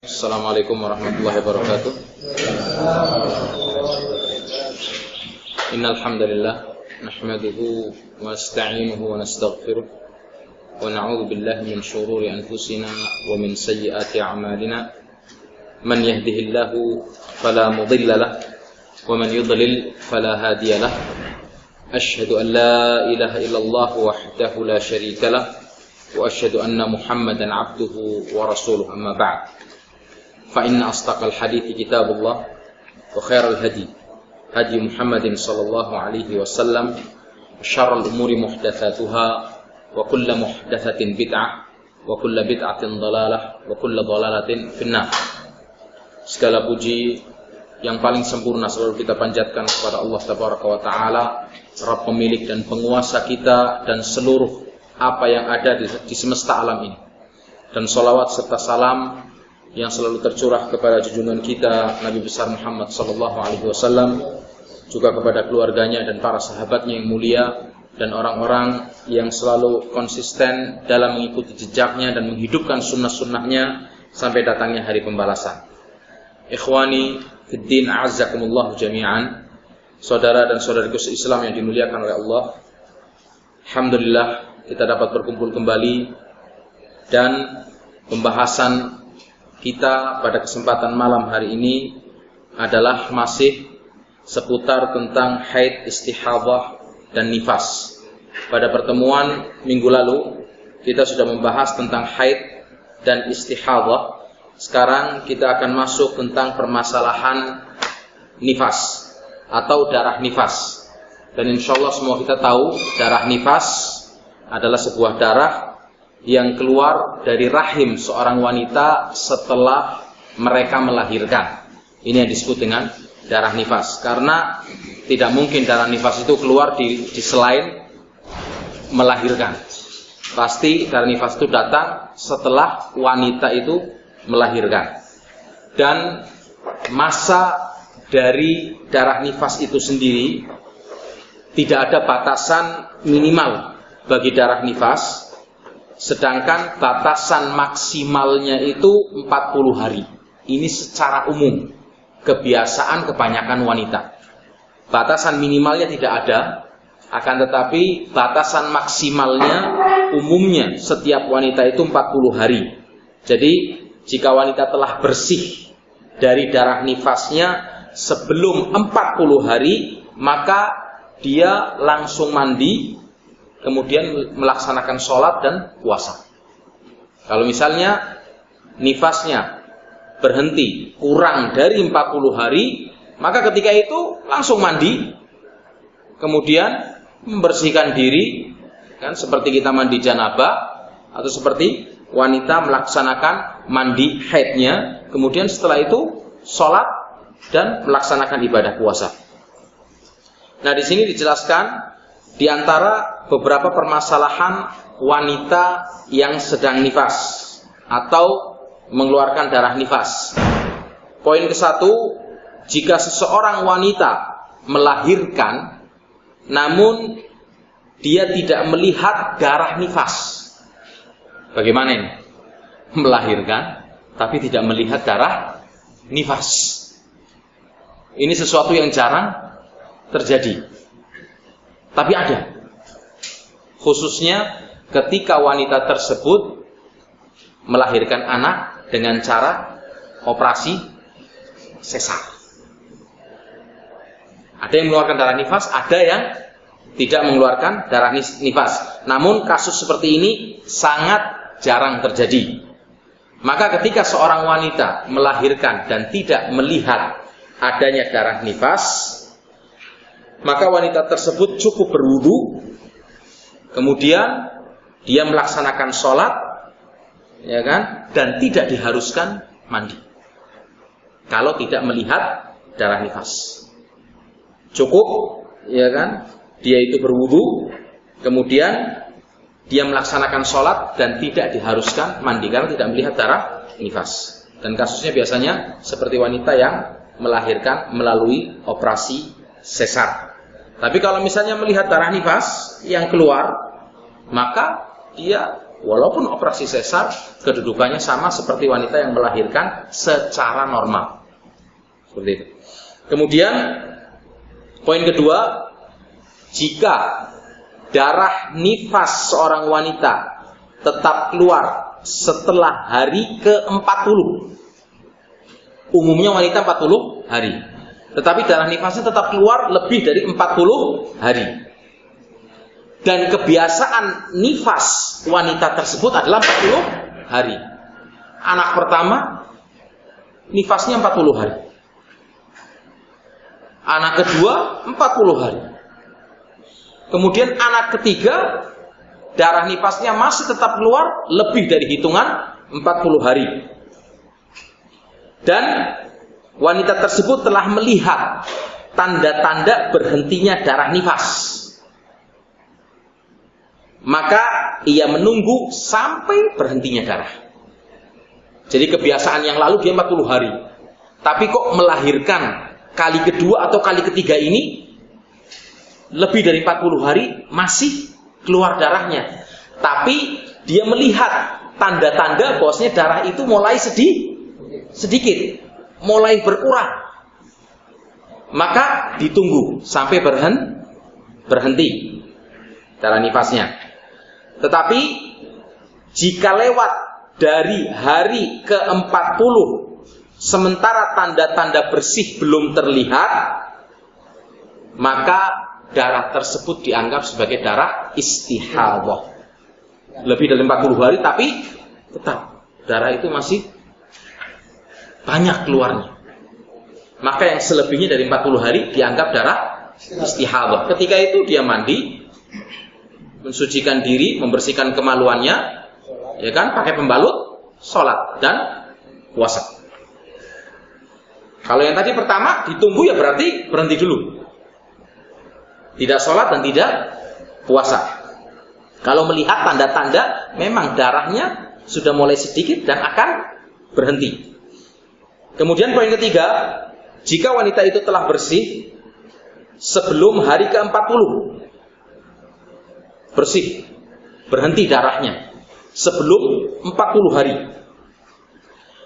Assalamualaikum warahmatullahi wabarakatuh. Innal hamdalillah nahmaduhu wa nasta'inuhu wa nastaghfiruh wa na'udzu billahi min shururi anfusina wa min sayyiati a'malina. Man yahdihillahu fala mudilla lahu wa man yudlil fala hadiya lahu. Asyhadu an la ilaha illallah wahdahu la syarika lahu wa asyhadu anna Muhammadan 'abduhu wa rasuluhu, amma ba'd. فإن أصدق الحديث كتاب الله وخير الهدي هدي محمد صلى الله عليه وسلم وشر الأمور محدثاتها وكل محدثة بدعة وكل بدعة ضلالة وكل ضلالة في النار. Segala puji yang paling sempurna selalu kita panjatkan kepada Allah Tabaraka wa Ta'ala, Rabb pemilik dan penguasa kita dan seluruh apa yang ada di semesta alam ini. Dan salawat serta salam yang selalu tercurah kepada junjungan kita Nabi besar Muhammad sallallahu alaihi wasallam, juga kepada keluarganya dan para sahabatnya yang mulia dan orang-orang yang selalu konsisten dalam mengikuti jejaknya dan menghidupkan sunnah-sunnahnya sampai datangnya hari pembalasan. Ikhwani fid din, a'azzakumullah jami'an. Saudara dan saudariku se-Islam yang dimuliakan oleh Allah, alhamdulillah kita dapat berkumpul kembali dan pembahasan kita pada kesempatan malam hari ini adalah masih seputar tentang haid, istihadhah, dan nifas. Pada pertemuan minggu lalu kita sudah membahas tentang haid dan istihadhah. Sekarang kita akan masuk tentang permasalahan nifas atau darah nifas. Dan insyaallah semua kita tahu darah nifas adalah sebuah darah yang keluar dari rahim seorang wanita setelah mereka melahirkan. Ini yang disebut dengan darah nifas. Karena tidak mungkin darah nifas itu keluar di selain melahirkan. Pasti darah nifas itu datang setelah wanita itu melahirkan. Dan masa dari darah nifas itu sendiri tidak ada batasan minimal bagi darah nifas. Sedangkan batasan maksimalnya itu 40 hari. Ini secara umum, kebiasaan kebanyakan wanita. Batasan minimalnya tidak ada, akan tetapi batasan maksimalnya umumnya setiap wanita itu 40 hari. Jadi jika wanita telah bersih dari darah nifasnya sebelum 40 hari, maka dia langsung mandi, kemudian melaksanakan sholat dan puasa. Kalau misalnya nifasnya berhenti kurang dari 40 hari, maka ketika itu langsung mandi, kemudian membersihkan diri, kan seperti kita mandi janabah, atau seperti wanita melaksanakan mandi haidnya, kemudian setelah itu sholat dan melaksanakan ibadah puasa. Nah, di sini dijelaskan di antara beberapa permasalahan wanita yang sedang nifas atau mengeluarkan darah nifas. Poin ke-1, jika seseorang wanita melahirkan namun dia tidak melihat darah nifas. Bagaimana ini? Melahirkan tapi tidak melihat darah nifas. Ini sesuatu yang jarang terjadi. Tapi ada. Khususnya ketika wanita tersebut melahirkan anak dengan cara operasi sesar. Ada yang mengeluarkan darah nifas, ada yang tidak mengeluarkan darah nifas. Namun kasus seperti ini sangat jarang terjadi. Maka ketika seorang wanita melahirkan dan tidak melihat adanya darah nifas, maka wanita tersebut cukup berwudu, kemudian dia melaksanakan sholat, ya kan, dan tidak diharuskan mandi. Kalau tidak melihat darah nifas, cukup, ya kan, dia itu berwudu, kemudian dia melaksanakan sholat dan tidak diharuskan mandi karena tidak melihat darah nifas. Dan kasusnya biasanya seperti wanita yang melahirkan melalui operasi sesar. Tapi kalau misalnya melihat darah nifas yang keluar, maka dia walaupun operasi sesar, kedudukannya sama seperti wanita yang melahirkan secara normal. Seperti itu. Kemudian poin kedua, jika darah nifas seorang wanita tetap keluar setelah hari ke-40. Umumnya wanita 40 hari. Tetapi darah nifasnya tetap keluar lebih dari 40 hari. Dan kebiasaan nifas wanita tersebut adalah 40 hari. Anak pertama nifasnya 40 hari. Anak kedua 40 hari. Kemudian anak ketiga darah nifasnya masih tetap keluar lebih dari hitungan 40 hari. Dan wanita tersebut telah melihat tanda-tanda berhentinya darah nifas. Maka ia menunggu sampai berhentinya darah. Jadi kebiasaan yang lalu dia 40 hari. Tapi kok melahirkan kali kedua atau kali ketiga ini lebih dari 40 hari masih keluar darahnya. Tapi dia melihat tanda-tanda bahwasanya darah itu mulai sedikit, mulai berkurang. Maka ditunggu sampai berhenti darah nifasnya. Tetapi jika lewat dari hari ke-40 sementara tanda-tanda bersih belum terlihat, maka darah tersebut dianggap sebagai darah istihadah. Lebih dari 40 hari tapi tetap darah itu masih banyak keluarnya. Maka yang selebihnya dari 40 hari dianggap darah istihadah. Ketika itu dia mandi, mensucikan diri, membersihkan kemaluannya, ya kan, pakai pembalut, sholat dan puasa. Kalau yang tadi pertama ditunggu ya berarti berhenti dulu, tidak sholat dan tidak puasa. Kalau melihat tanda-tanda memang darahnya sudah mulai sedikit dan akan berhenti. Kemudian poin ketiga, jika wanita itu telah bersih sebelum hari ke-40, bersih, berhenti darahnya sebelum 40 hari.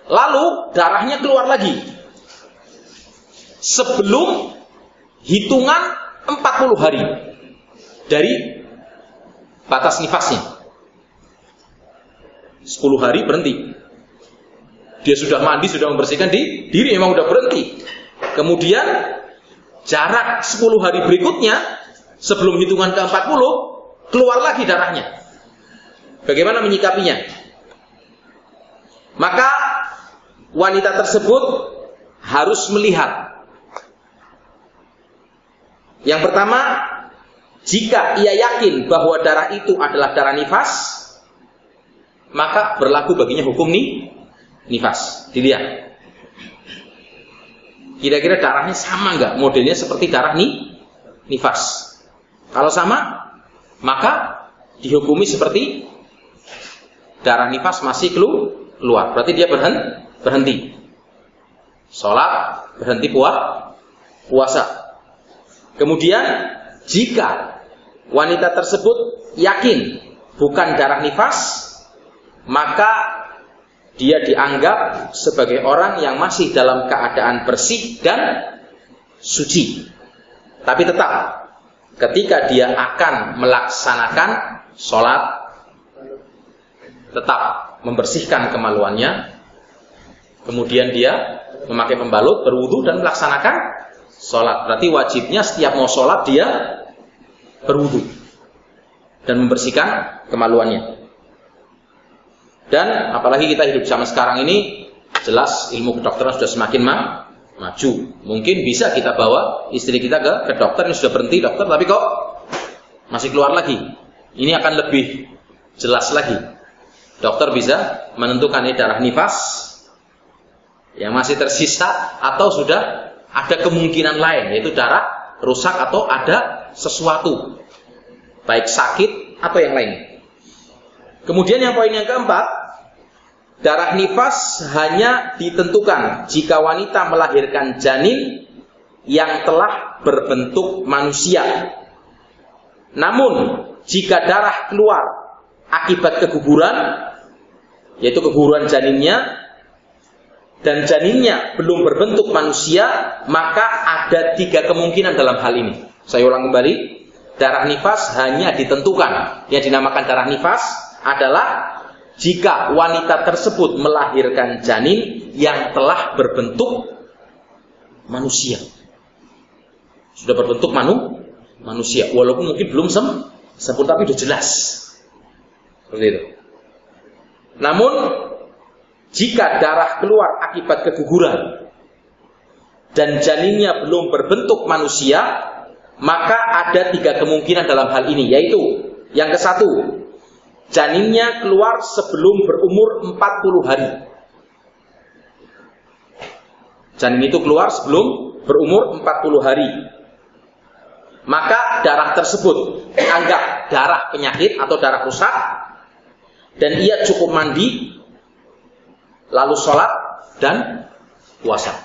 Lalu darahnya keluar lagi sebelum hitungan 40 hari dari batas nifasnya. 10 hari berhenti. Dia sudah mandi, sudah membersihkan diri, memang sudah berhenti. Kemudian jarak 10 hari berikutnya sebelum hitungan ke-40 keluar lagi darahnya. Bagaimana menyikapinya? Maka wanita tersebut harus melihat. Yang pertama, jika ia yakin bahwa darah itu adalah darah nifas, maka berlaku baginya hukum nifas. Dilihat. Kira-kira darahnya sama enggak? Modelnya seperti darah nifas. Kalau sama, maka dihukumi seperti darah nifas masih keluar. Berarti dia berhenti. Sholat, berhenti puasa. Kemudian jika wanita tersebut yakin bukan darah nifas, maka dia dianggap sebagai orang yang masih dalam keadaan bersih dan suci. Tapi tetap ketika dia akan melaksanakan sholat, tetap membersihkan kemaluannya, kemudian dia memakai pembalut, berwudu dan melaksanakan sholat. Berarti wajibnya setiap mau sholat dia berwudu dan membersihkan kemaluannya. Dan apalagi kita hidup zaman sekarang ini, jelas ilmu kedokteran sudah semakin maju. Mungkin bisa kita bawa istri kita ke dokter, ini sudah berhenti dokter, tapi kok masih keluar lagi. Ini akan lebih jelas lagi. Dokter bisa menentukan ini darah nifas yang masih tersisa atau sudah ada kemungkinan lain, yaitu darah rusak atau ada sesuatu, baik sakit atau yang lain. Kemudian yang poin yang keempat, darah nifas hanya ditentukan jika wanita melahirkan janin yang telah berbentuk manusia. Namun jika darah keluar akibat keguguran, yaitu keguguran janinnya, dan janinnya belum berbentuk manusia, maka ada 3 kemungkinan dalam hal ini. Saya ulang kembali, darah nifas hanya ditentukan. Yang dinamakan darah nifas adalah jika wanita tersebut melahirkan janin yang telah berbentuk manusia. Sudah berbentuk manusia, walaupun mungkin belum sempurna, tapi sudah jelas. Seperti itu. Namun jika darah keluar akibat keguguran dan janinnya belum berbentuk manusia, maka ada 3 kemungkinan dalam hal ini, yaitu yang ke-1, janinnya keluar sebelum berumur 40 hari. Janin itu keluar sebelum berumur 40 hari. Maka darah tersebut dianggap darah penyakit atau darah rusak, dan ia cukup mandi, lalu sholat dan puasa.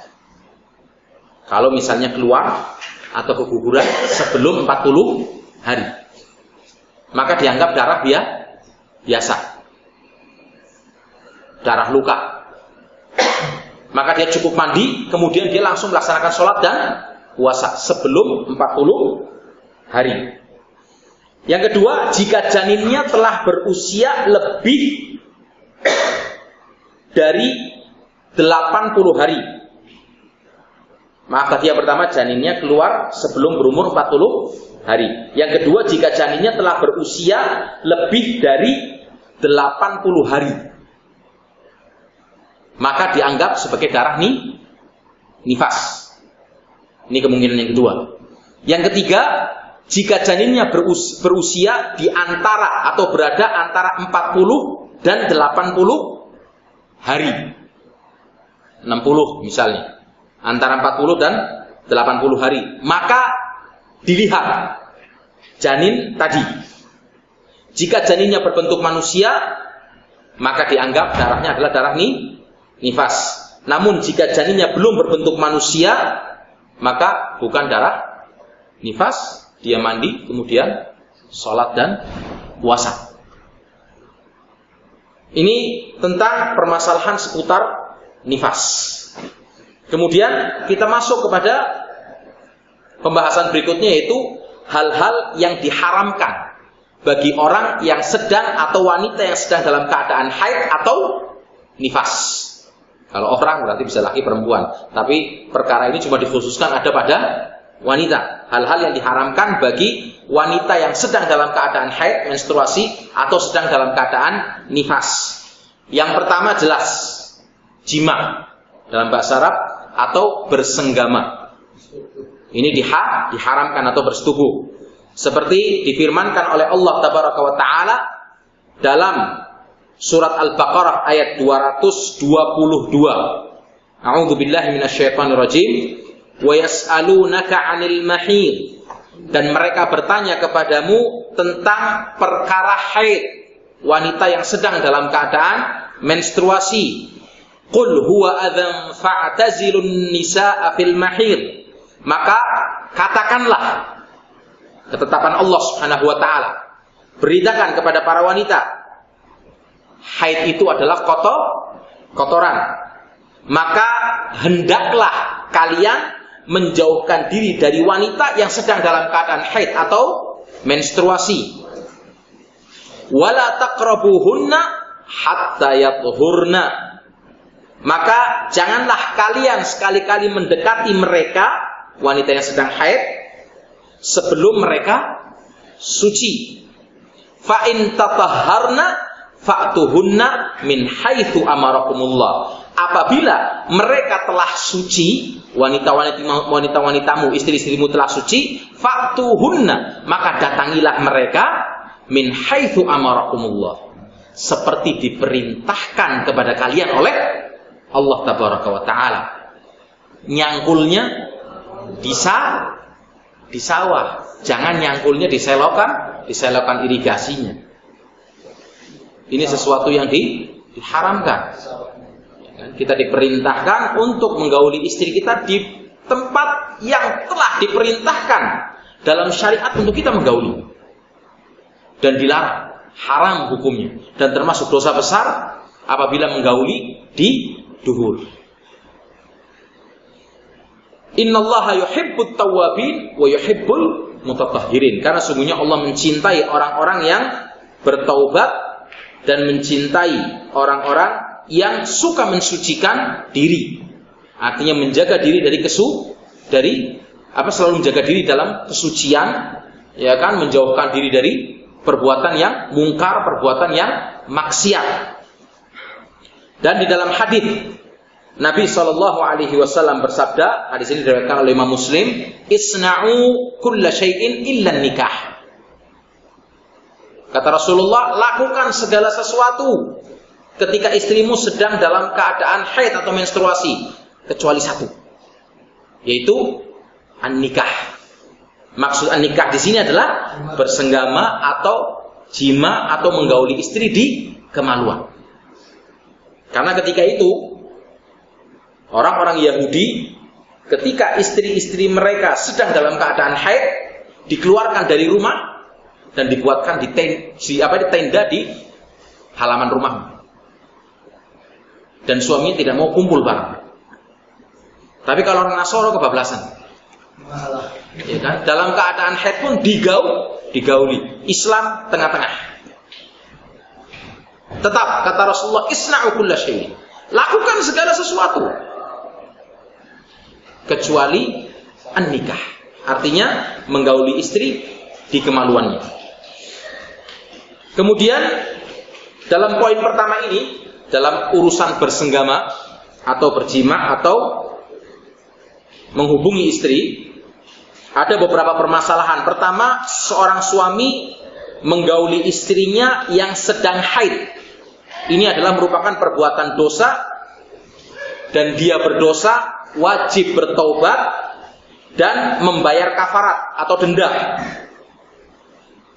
Kalau misalnya keluar atau keguguran sebelum 40 hari, maka dianggap darah biasa, darah luka. Maka dia cukup mandi, kemudian dia langsung melaksanakan sholat dan puasa sebelum 40 hari. Yang kedua, jika janinnya telah berusia lebih dari 80 hari. Maaf, tadi yang pertama janinnya keluar sebelum berumur 40 hari. Yang kedua, jika janinnya telah berusia lebih dari 80 hari, maka dianggap sebagai darah nifas. Ini kemungkinan yang kedua. Yang ketiga, jika janinnya berusia di antara atau berada antara 40 dan 80 hari. 60 misalnya. Antara 40 dan 80 hari. Maka dilihat janin tadi. Jika janinnya berbentuk manusia, maka dianggap darahnya adalah darah nifas. Namun jika janinnya belum berbentuk manusia, maka bukan darah nifas. Dia mandi, kemudian sholat dan puasa. Ini tentang permasalahan seputar nifas. Kemudian kita masuk kepada pembahasan berikutnya, yaitu hal-hal yang diharamkan bagi orang yang sedang atau wanita yang sedang dalam keadaan haid atau nifas. Kalau orang berarti bisa laki perempuan, tapi perkara ini cuma dikhususkan ada pada wanita. Hal-hal yang diharamkan bagi wanita yang sedang dalam keadaan haid, menstruasi, atau sedang dalam keadaan nifas. Yang pertama jelas jima dalam bahasa Arab, atau bersenggama. Ini diharamkan atau bersetubuh. Seperti difirmankan oleh Allah Tabaraka wa Ta'ala dalam surat Al-Baqarah ayat 222. A'udzu billahi minasyaitonir rajim. Wa yas'alunaka 'anil mahid. Dan mereka bertanya kepadamu tentang perkara haid, wanita yang sedang dalam keadaan menstruasi. Qul huwa adzan fa'tazilun nisaa fil mahid. Maka katakanlah, ketetapan Allah Subhanahu wa taala, beritakan kepada para wanita, haid itu adalah kotoran. Maka hendaklah kalian menjauhkan diri dari wanita yang sedang dalam keadaan haid atau menstruasi. Wala taqrabuhunna hatta yatuhurna. Maka janganlah kalian sekali-kali mendekati mereka, wanita yang sedang haid, sebelum mereka suci. Fa in tatahharna fa'tuhunna min haitsu amarakumullah. Apabila mereka telah suci, wanita-wanitamu, istri-istrimu telah suci, fa'tuhunna, maka datangilah mereka min haitsu amarakumullah, seperti diperintahkan kepada kalian oleh Allah Tabaraka wa Ta'ala. Nyangkulnya di sawah, jangan nyangkulnya di selokan irigasinya. Ini sesuatu yang diharamkan. Kita diperintahkan untuk menggauli istri kita di tempat yang telah diperintahkan dalam syariat untuk kita menggauli, dan dilarang haram hukumnya dan termasuk dosa besar apabila menggauli di duhur. Innallaha yuhibbut tawwabin wa yuhibbul mutatahhirin. Karena sungguhnya Allah mencintai orang-orang yang bertaubat dan mencintai orang-orang yang suka mensucikan diri. Artinya menjaga diri dari selalu menjaga diri dalam kesucian, ya kan, menjauhkan diri dari perbuatan yang mungkar, perbuatan yang maksiat. Dan di dalam hadis Nabi SAW bersabda, hadis ini diriwayatkan oleh Imam Muslim, isna'u kulla syai'in illa nikah. Kata Rasulullah, lakukan segala sesuatu ketika istrimu sedang dalam keadaan haid atau menstruasi, kecuali satu, yaitu an-nikah. Maksud an-nikah di sini adalah bersenggama atau jima atau menggauli istri di kemaluan. Karena ketika itu orang-orang Yahudi ketika istri-istri mereka sedang dalam keadaan haid dikeluarkan dari rumah dan dibuatkan di tenda di halaman rumah. Dan suaminya tidak mau kumpul bareng. Tapi kalau orang Nasoro kebablasan. Ya kan? Dalam keadaan haid pun digauli. Islam tengah-tengah. Tetap kata Rasulullah, isna'u kulla syai'in. Lakukan segala sesuatu kecuali an-nikah. Artinya menggauli istri di kemaluannya. Kemudian dalam poin pertama ini, dalam urusan bersenggama atau berjima atau menghubungi istri, ada beberapa permasalahan. Pertama, seorang suami menggauli istrinya yang sedang haid. Ini adalah merupakan perbuatan dosa dan dia berdosa, wajib bertaubat dan membayar kafarat atau denda.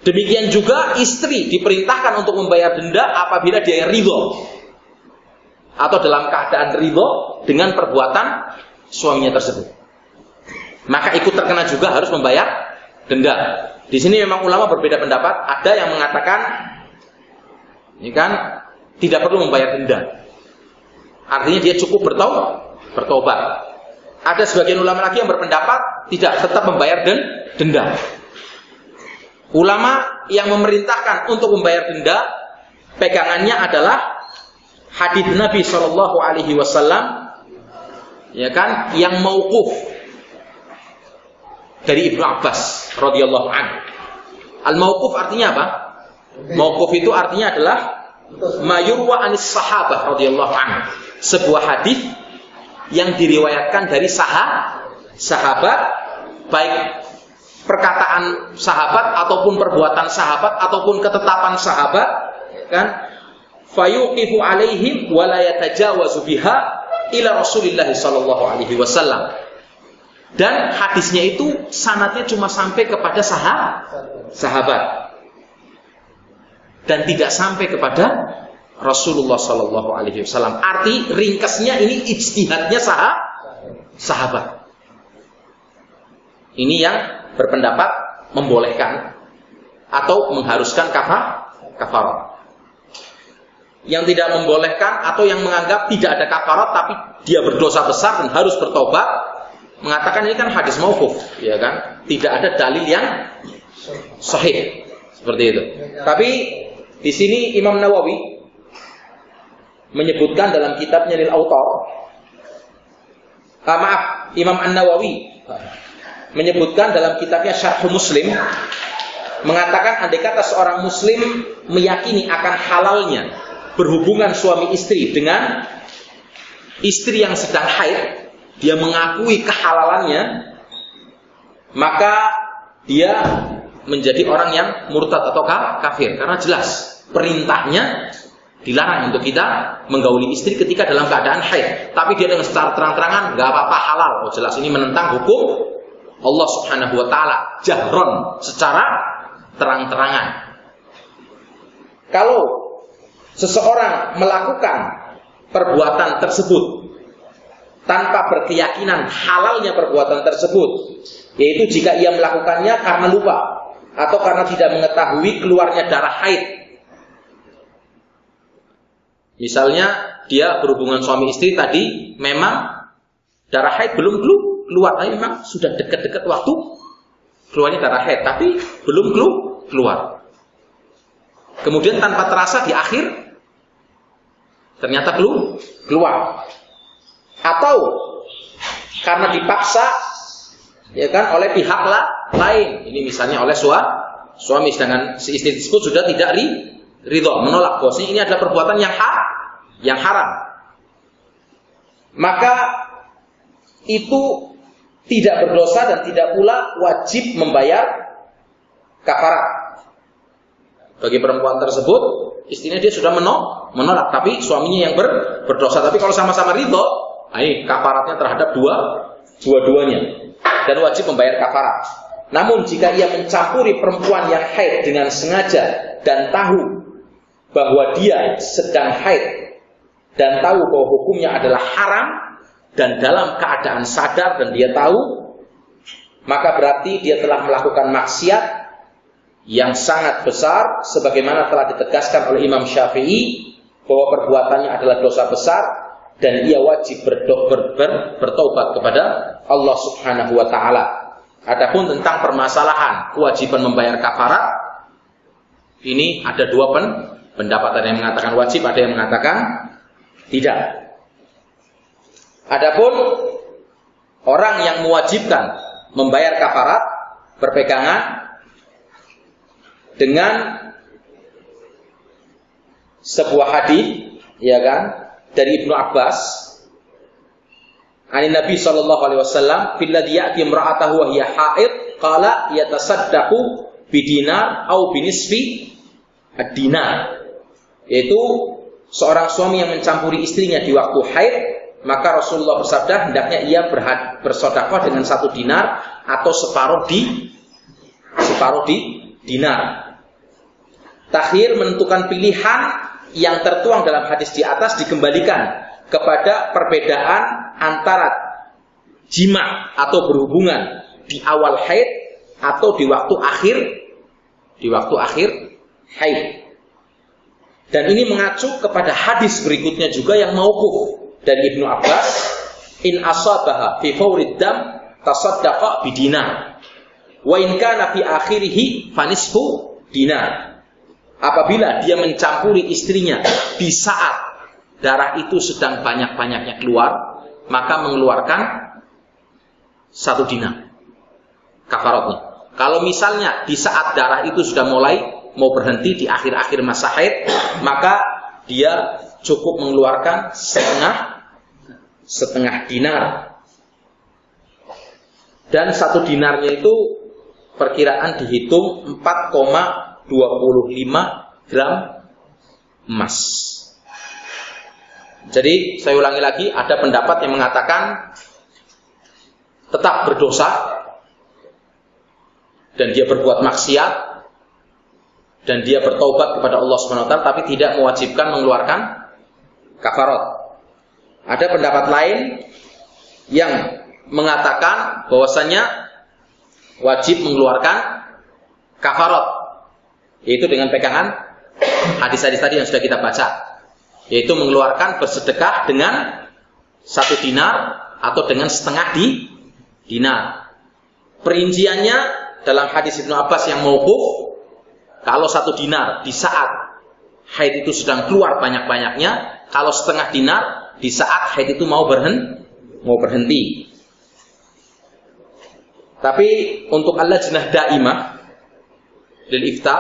Demikian juga istri diperintahkan untuk membayar denda apabila dia ridho atau dalam keadaan ridho dengan perbuatan suaminya tersebut. Maka ikut terkena juga harus membayar denda. Di sini memang ulama berbeda pendapat. Ada yang mengatakan, ini kan tidak perlu membayar denda. Artinya dia cukup bertobat. Ada sebagian ulama lagi yang berpendapat tidak, tetap membayar denda. Ulama yang memerintahkan untuk membayar denda, pegangannya adalah hadits Nabi SAW, ya kan, yang mauquf dari Ibnu Abbas radhiyallahu anhu. Al-mauquf artinya apa? Mauquf itu artinya adalah mayurwa anis sahabah radhiyallahu anhu. Sebuah hadis yang diriwayatkan dari sahabat, baik perkataan sahabat ataupun perbuatan sahabat ataupun ketetapan sahabat, kan? Fayuqifu alaihim wa la yatajawazu biha ila Rasulillah sallallahu alaihi wasallam. Dan hadisnya itu sanadnya cuma sampai kepada sahabat dan tidak sampai kepada Rasulullah sallallahu alaihi wasallam. Arti ringkasnya ini ijtihadnya sahabat. Ini yang berpendapat membolehkan atau mengharuskan kafarat. Yang tidak membolehkan atau yang menganggap tidak ada kafarat tapi dia berdosa besar dan harus bertobat, mengatakan ini kan hadis mauquf, ya kan? Tidak ada dalil yang sahih seperti itu. Tapi di sini Imam Nawawi menyebutkan dalam kitabnya Lil Autar, Imam An-Nawawi menyebutkan dalam kitabnya Syarh Muslim, mengatakan andai kata seorang muslim meyakini akan halalnya berhubungan suami istri dengan istri yang sedang haid, dia mengakui kehalalannya, maka dia menjadi orang yang murtad atau kafir. Karena jelas perintahnya dilarang untuk kita menggauli istri ketika dalam keadaan haid. Tapi dia dengan secara terang-terangan, gak apa-apa, halal. Oh jelas ini menentang hukum Allah Subhanahu wa ta'ala, jahron, secara terang-terangan. Kalau seseorang melakukan perbuatan tersebut tanpa berkeyakinan halalnya perbuatan tersebut, yaitu jika ia melakukannya karena lupa atau karena tidak mengetahui keluarnya darah haid Misalnya dia berhubungan suami istri tadi, memang darah haid belum keluar, tapi memang sudah dekat-dekat waktu keluarnya darah haid, tapi belum keluar. Kemudian tanpa terasa di akhir ternyata keluar. Atau karena dipaksa, ya kan, oleh pihak lain. Ini misalnya oleh suami, sedangkan si istri tersebut sudah tidak ridho, menolak bahwasanya ini adalah perbuatan yang haram. Maka itu tidak berdosa dan tidak pula wajib membayar kafarat. Bagi perempuan tersebut, istrinya dia sudah menolak, tapi suaminya yang berdosa. Tapi kalau sama-sama ridho, kafaratnya terhadap dua-duanya dan wajib membayar kafarat. Namun jika ia mencampuri perempuan yang haid dengan sengaja dan tahu bahwa dia sedang haid dan tahu bahwa hukumnya adalah haram dan dalam keadaan sadar dan dia tahu, maka berarti dia telah melakukan maksiat yang sangat besar, sebagaimana telah ditegaskan oleh Imam Syafi'i bahwa perbuatannya adalah dosa besar dan ia wajib bertobat kepada Allah Subhanahu wa taala. Adapun tentang permasalahan kewajiban membayar kafarat, ini ada dua pendapat, ada yang mengatakan wajib, ada yang mengatakan tidak. Adapun orang yang mewajibkan membayar kafarat berpegangan dengan sebuah hadis, ya kan, dari Ibnu Abbas, ani Nabi sallallahu alaihi wasallam, fil ladzi ya'ti imra'atahu wa hiya haid, qala yatasaddaqu bidinar au binisfi ad-dinar. Yaitu seorang suami yang mencampuri istrinya di waktu haid, maka Rasulullah bersabda hendaknya ia bersedekah dengan 1 dinar atau separuh dinar. Takhir menentukan pilihan yang tertuang dalam hadis di atas dikembalikan kepada perbedaan antara jima atau berhubungan di awal haid atau di waktu akhir haid. Dan ini mengacu kepada hadis berikutnya juga yang mauquf dari Ibnu Abbas, in asabaha fi fawrid dam tasaddaqa bidinar wa in kana fi akhirih fanisfu dinar. Apabila dia mencampuri istrinya di saat darah itu sedang banyak-banyaknya keluar, maka mengeluarkan 1 dinar kafaratnya. Kalau misalnya di saat darah itu sudah mulai mau berhenti di akhir-akhir masa haid, maka dia cukup mengeluarkan setengah dinar. Dan 1 dinarnya itu perkiraan dihitung 4,25 gram emas. Jadi saya ulangi lagi, ada pendapat yang mengatakan tetap berdosa dan dia berbuat maksiat dan dia bertaubat kepada Allah SWT, tapi tidak mewajibkan mengeluarkan kafarat. Ada pendapat lain yang mengatakan bahwasanya wajib mengeluarkan kafarat, yaitu dengan pegangan hadis-hadis tadi yang sudah kita baca, yaitu mengeluarkan bersedekah dengan 1 dinar atau dengan setengah dinar. Perinciannya dalam hadis Ibnu Abbas yang mauquf, kalau 1 dinar di saat haid itu sedang keluar banyak-banyaknya, kalau setengah dinar di saat haid itu mau berhenti. Tapi untuk al-lajnah daimah lil ifta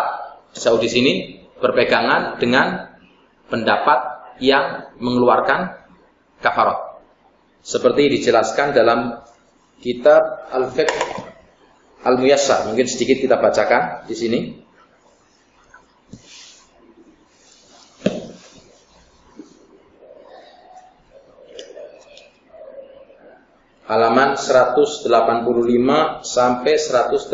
di Saudi sini berpegangan dengan pendapat yang mengeluarkan kafarat, seperti dijelaskan dalam kitab Al-Fiqh Al-Muyassar. Mungkin sedikit kita bacakan di sini. Halaman 185 sampai 187.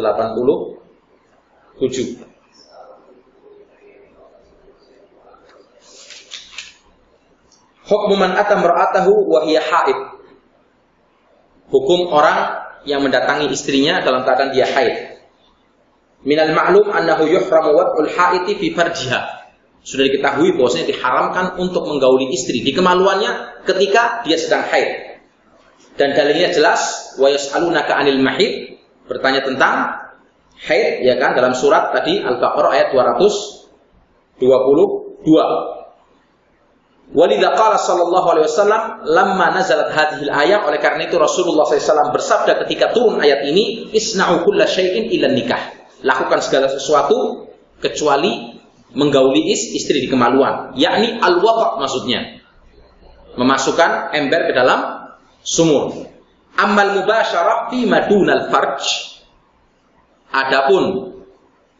Hukmu man ata mar'atahu wa hiya haid. Hukum orang yang mendatangi istrinya dalam keadaan dia haid. Minal ma'lum annahu yuhramu wad'ul haiti fi farjiha. sudah diketahui bahwasanya diharamkan untuk menggauli istri di kemaluannya ketika dia sedang haid. Dan dalilnya jelas, wa yas'alunaka 'anil mahid, bertanya tentang haid, ya kan, dalam surat tadi Al-Baqarah ayat 222. Walidha qala sallallahu alaihi wasallam lamma nazalat hadhil ayat, oleh karena itu Rasulullah SAW bersabda ketika turun ayat ini, isna'u kulla syai'in illa nikah, lakukan segala sesuatu kecuali menggauli istri di kemaluan, yakni al-wata' maksudnya memasukkan ember ke dalam sumur. Ammal mubasyarah fi madunal farj, adapun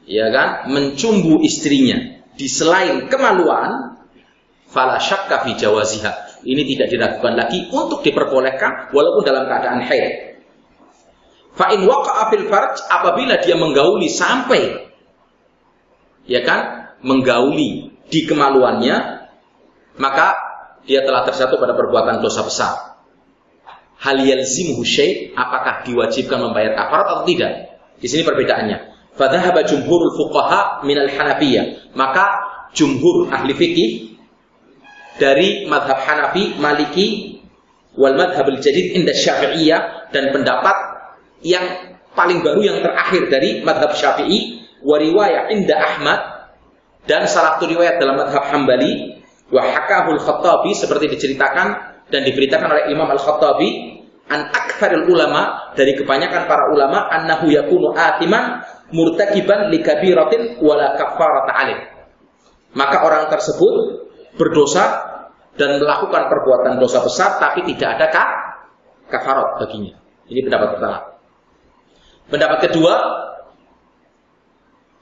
ya kan mencumbu istrinya di selain kemaluan, fala syakka fi jawaziha, ini tidak diragukan lagi untuk diperbolehkan walaupun dalam keadaan haid. Fa in waqa'a fil farj, apabila dia menggauli sampai ya kan menggauli di kemaluannya, maka dia telah terjatuh pada perbuatan dosa besar. Hal yalzimuhu syai', apakah diwajibkan membayar kafarat atau tidak? Di sini perbedaannya. Fa dhahaba jumhurul fuqaha minal Hanafiyah, maka jumhur ahli fikih dari madhab Hanafi, Maliki, wal madhabul jadid inda Syafi'iyah, dan pendapat yang paling baru yang terakhir dari madhab Syafi'i, wa riwayah inda Ahmad, dan salah satu riwayat dalam madhab Hambali, wa hakahul Khattabi, seperti diceritakan dan diberitakan oleh Imam Al-Khattabi, an aktsaril ulama, dari kebanyakan para ulama, annahu yakunu atiman murtakiban li kabiratin wala kafarata alaih, maka orang tersebut berdosa dan melakukan perbuatan dosa besar tapi tidak ada kafarat baginya. Ini pendapat pertama. Pendapat kedua,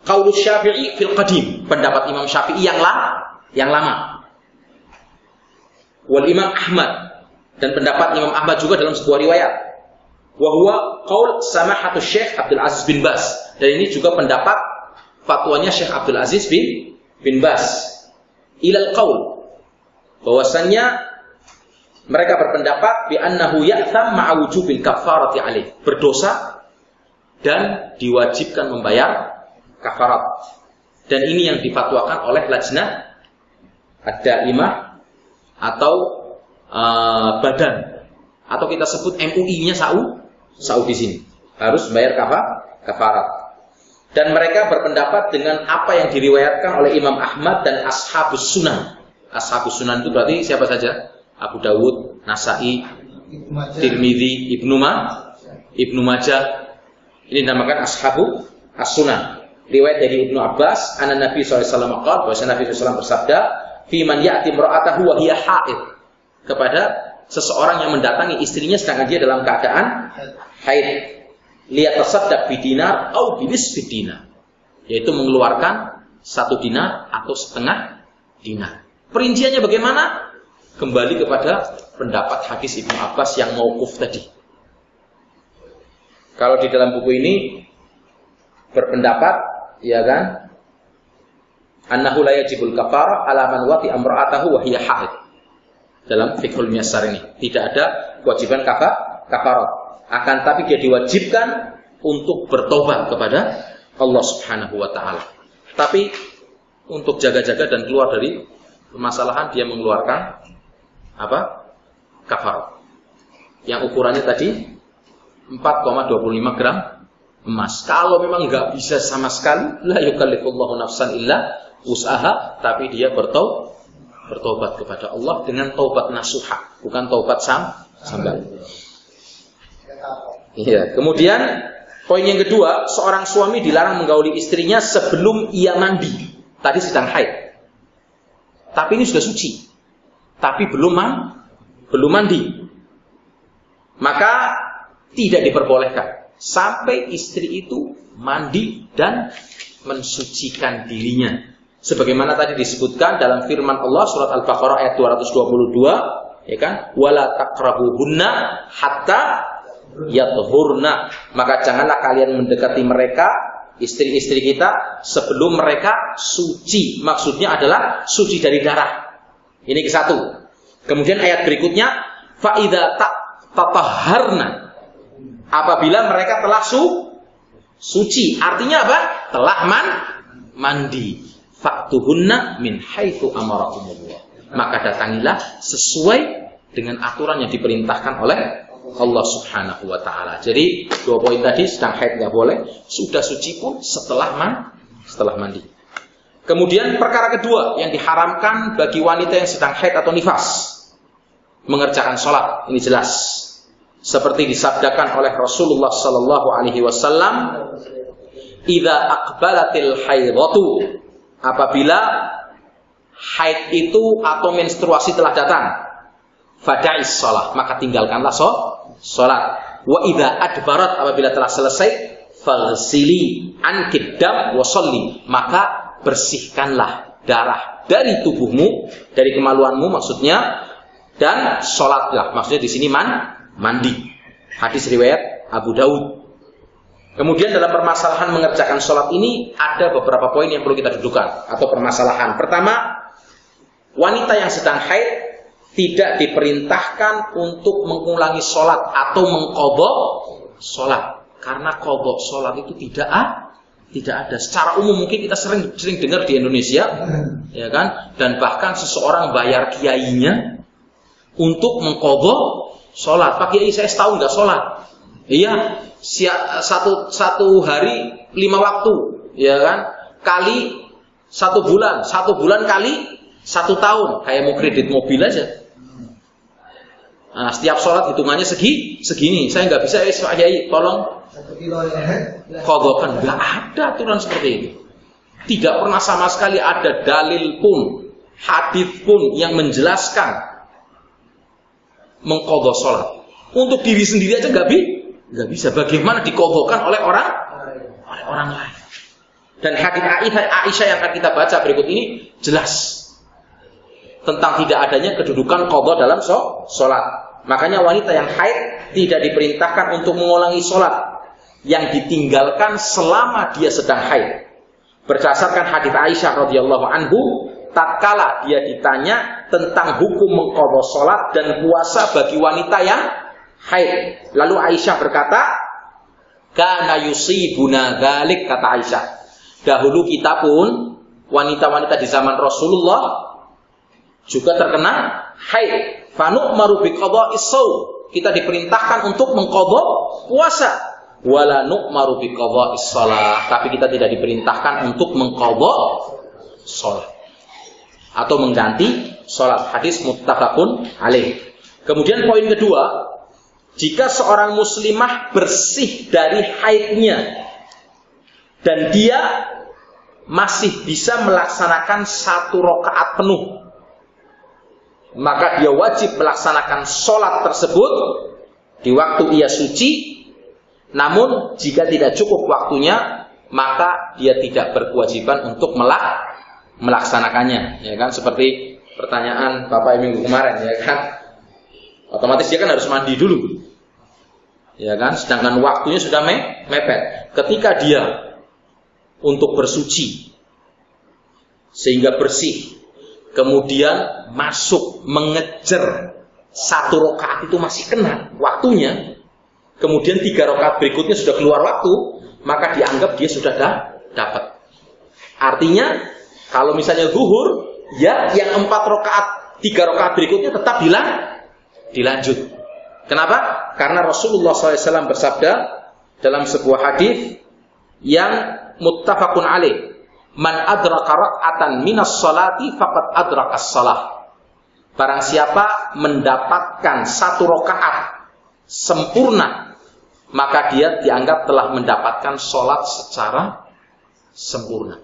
qaulus Syafi'i fil qadim, pendapat Imam Syafi'i yang lama. Wal Imam Ahmad, dan pendapat Imam Ahmad juga dalam sebuah riwayat. Wa huwa qaul samahatus Syekh Abdul Aziz bin Baz, dan ini juga pendapat fatwanya Syekh Abdul Aziz bin Baz. Ilal qaul, bahwasannya mereka berpendapat bi annahu ya'tham ma'a wujubil kafarati alaih, berdosa dan diwajibkan membayar kafarat. Dan ini yang difatwakan oleh Lajnah Ad-Daimah atau badan, atau kita sebut MUI-nya Saudi sini, harus membayar kafarat. Dan mereka berpendapat dengan apa yang diriwayatkan oleh Imam Ahmad dan Ashabus Sunan. Ashabus Sunan itu berarti siapa saja? Abu Dawud, Nasai, Tirmidzi, Ibnu Majah. Ini dinamakan Ashabu As-Sunan. Riwayat dari Ibnu Abbas, anna Nabi sallallahu alaihi wasallam qala, bahwa Nabi sallallahu bersabda, "Fi man ya'ti imra'atahu wa hiya haid," kepada seseorang yang mendatangi istrinya sedangkan dia dalam keadaan haid, liyatasaddaq bi dinar au bi nisfi dinar, yaitu mengeluarkan 1 dinar atau setengah dinar. Perinciannya bagaimana? Kembali kepada pendapat hadis Ibnu Abbas yang mauquf tadi. Kalau di dalam buku ini berpendapat, ya kan, annahu la yajibul kafarah ala man wati amra'atahu wa hiya haid. Dalam Fiqhul Muyassar ini tidak ada kewajiban kafarat, akan tapi dia diwajibkan untuk bertobat kepada Allah Subhanahu wa taala. Tapi untuk jaga-jaga dan keluar dari permasalahan, dia mengeluarkan kafarat yang ukurannya tadi 4,25 gram emas. Kalau memang nggak bisa sama sekali, la yukallifullahu nafsan illa wus'aha, tapi dia bertobat kepada Allah dengan taubat nasuha, bukan taubat sambal. Iya. Kemudian poin yang kedua, seorang suami dilarang menggauli istrinya sebelum ia mandi. Tadi sedang haid, tapi ini sudah suci, tapi belum mandi, maka tidak diperbolehkan sampai istri itu mandi dan mensucikan dirinya. Sebagaimana tadi disebutkan dalam firman Allah surat Al-Baqarah ayat 222, ya kan? Wala taqrabuhunna hatta yathurna. Maka janganlah kalian mendekati mereka, istri-istri kita, sebelum mereka suci. Maksudnya adalah suci dari darah. Ini ke satu. Kemudian ayat berikutnya, fa idza tatahharna, apabila mereka telah suci, artinya apa? Telah mandi. fa'tuhunna min haitsu amarakumullah. Maka datangilah sesuai dengan aturan yang diperintahkan oleh Allah Subhanahu wa taala. Jadi 2 poin tadi, sedang haid enggak boleh, sudah suci pun setelah mandi. Kemudian perkara kedua yang diharamkan bagi wanita yang sedang haid atau nifas, mengerjakan sholat. Ini jelas. Seperti disabdakan oleh Rasulullah sallallahu alaihi wasallam, "Idza aqbalatil haidatu," apabila haid itu atau menstruasi telah datang, fada'is shalah, maka tinggalkanlah sholat. Wa idza adbarat, apabila telah selesai, faghsili ankid dam wa sholli, maka bersihkanlah darah dari tubuhmu, dari kemaluanmu maksudnya, dan sholatlah. Maksudnya di sini mandi. Hadis riwayat Abu Daud. Kemudian dalam permasalahan mengerjakan sholat ini ada beberapa poin yang perlu kita dudukan atau permasalahan. Pertama, wanita yang sedang haid tidak diperintahkan untuk mengulangi sholat atau mengqadha sholat, karena qadha sholat itu tidak ada. Secara umum mungkin kita sering dengar di Indonesia, ya kan? Dan bahkan seseorang bayar kiainya untuk mengqadha sholat. Pak Kiai, saya setahun nggak sholat. Iya, satu hari 5 waktu, ya kan? Kali 1 bulan, 1 bulan kali 1 tahun, kayak mau kredit mobil aja. Nah, setiap sholat hitungannya segini. Saya nggak bisa, Pak Kiai, tolong qadhakan. Nggak ada aturan seperti itu. Tidak pernah sama sekali ada dalil pun, hadis pun yang menjelaskan mengqadha sholat. Untuk diri sendiri aja nggak bisa. Bagaimana diqadhakan oleh orang lain? Dan hadis Aisyah yang akan kita baca berikut ini jelas tentang tidak adanya kedudukan qadha dalam sholat. Makanya wanita yang haid tidak diperintahkan untuk mengulangi sholat yang ditinggalkan selama dia sedang haid. Berdasarkan hadis Aisyah radhiyallahu anhu, tatkala dia ditanya tentang hukum mengqadha sholat dan puasa bagi wanita yang haid, lalu Aisyah berkata, "Kana yusibuna dzalik," kata Aisyah. Dahulu kita pun, wanita-wanita di zaman Rasulullah juga terkena haid. Fanu'maru biqadha'is shaum, kita diperintahkan untuk mengqadha puasa. Wala nu'maru biqadha'is shalah, tapi kita tidak diperintahkan untuk mengqadha salat atau mengganti salat. Hadis muttafaqun alaih. Kemudian poin kedua, jika seorang muslimah bersih dari haidnya dan dia masih bisa melaksanakan 1 rakaat penuh, maka dia wajib melaksanakan sholat tersebut di waktu ia suci. Namun jika tidak cukup waktunya, maka dia tidak berkewajiban untuk melaksanakannya, ya kan? Seperti pertanyaan Bapak minggu kemarin, ya kan? Otomatis dia kan harus mandi dulu, ya kan? Sedangkan waktunya sudah mepet. Ketika dia untuk bersuci sehingga bersih, kemudian masuk mengejar 1 rakaat itu masih kena waktunya, kemudian 3 rakaat berikutnya sudah keluar waktu, maka dianggap dia sudah dapat. Artinya kalau misalnya zuhur, ya yang 4 rakaat, 3 rakaat berikutnya tetap dilanjut. Kenapa? Karena Rasulullah SAW bersabda dalam sebuah hadis yang muttafaqun alaih, "Man adraka rak'atan minas salati faqad adrakas salah." Barang siapa mendapatkan 1 rakaat sempurna, maka dia dianggap telah mendapatkan sholat secara sempurna.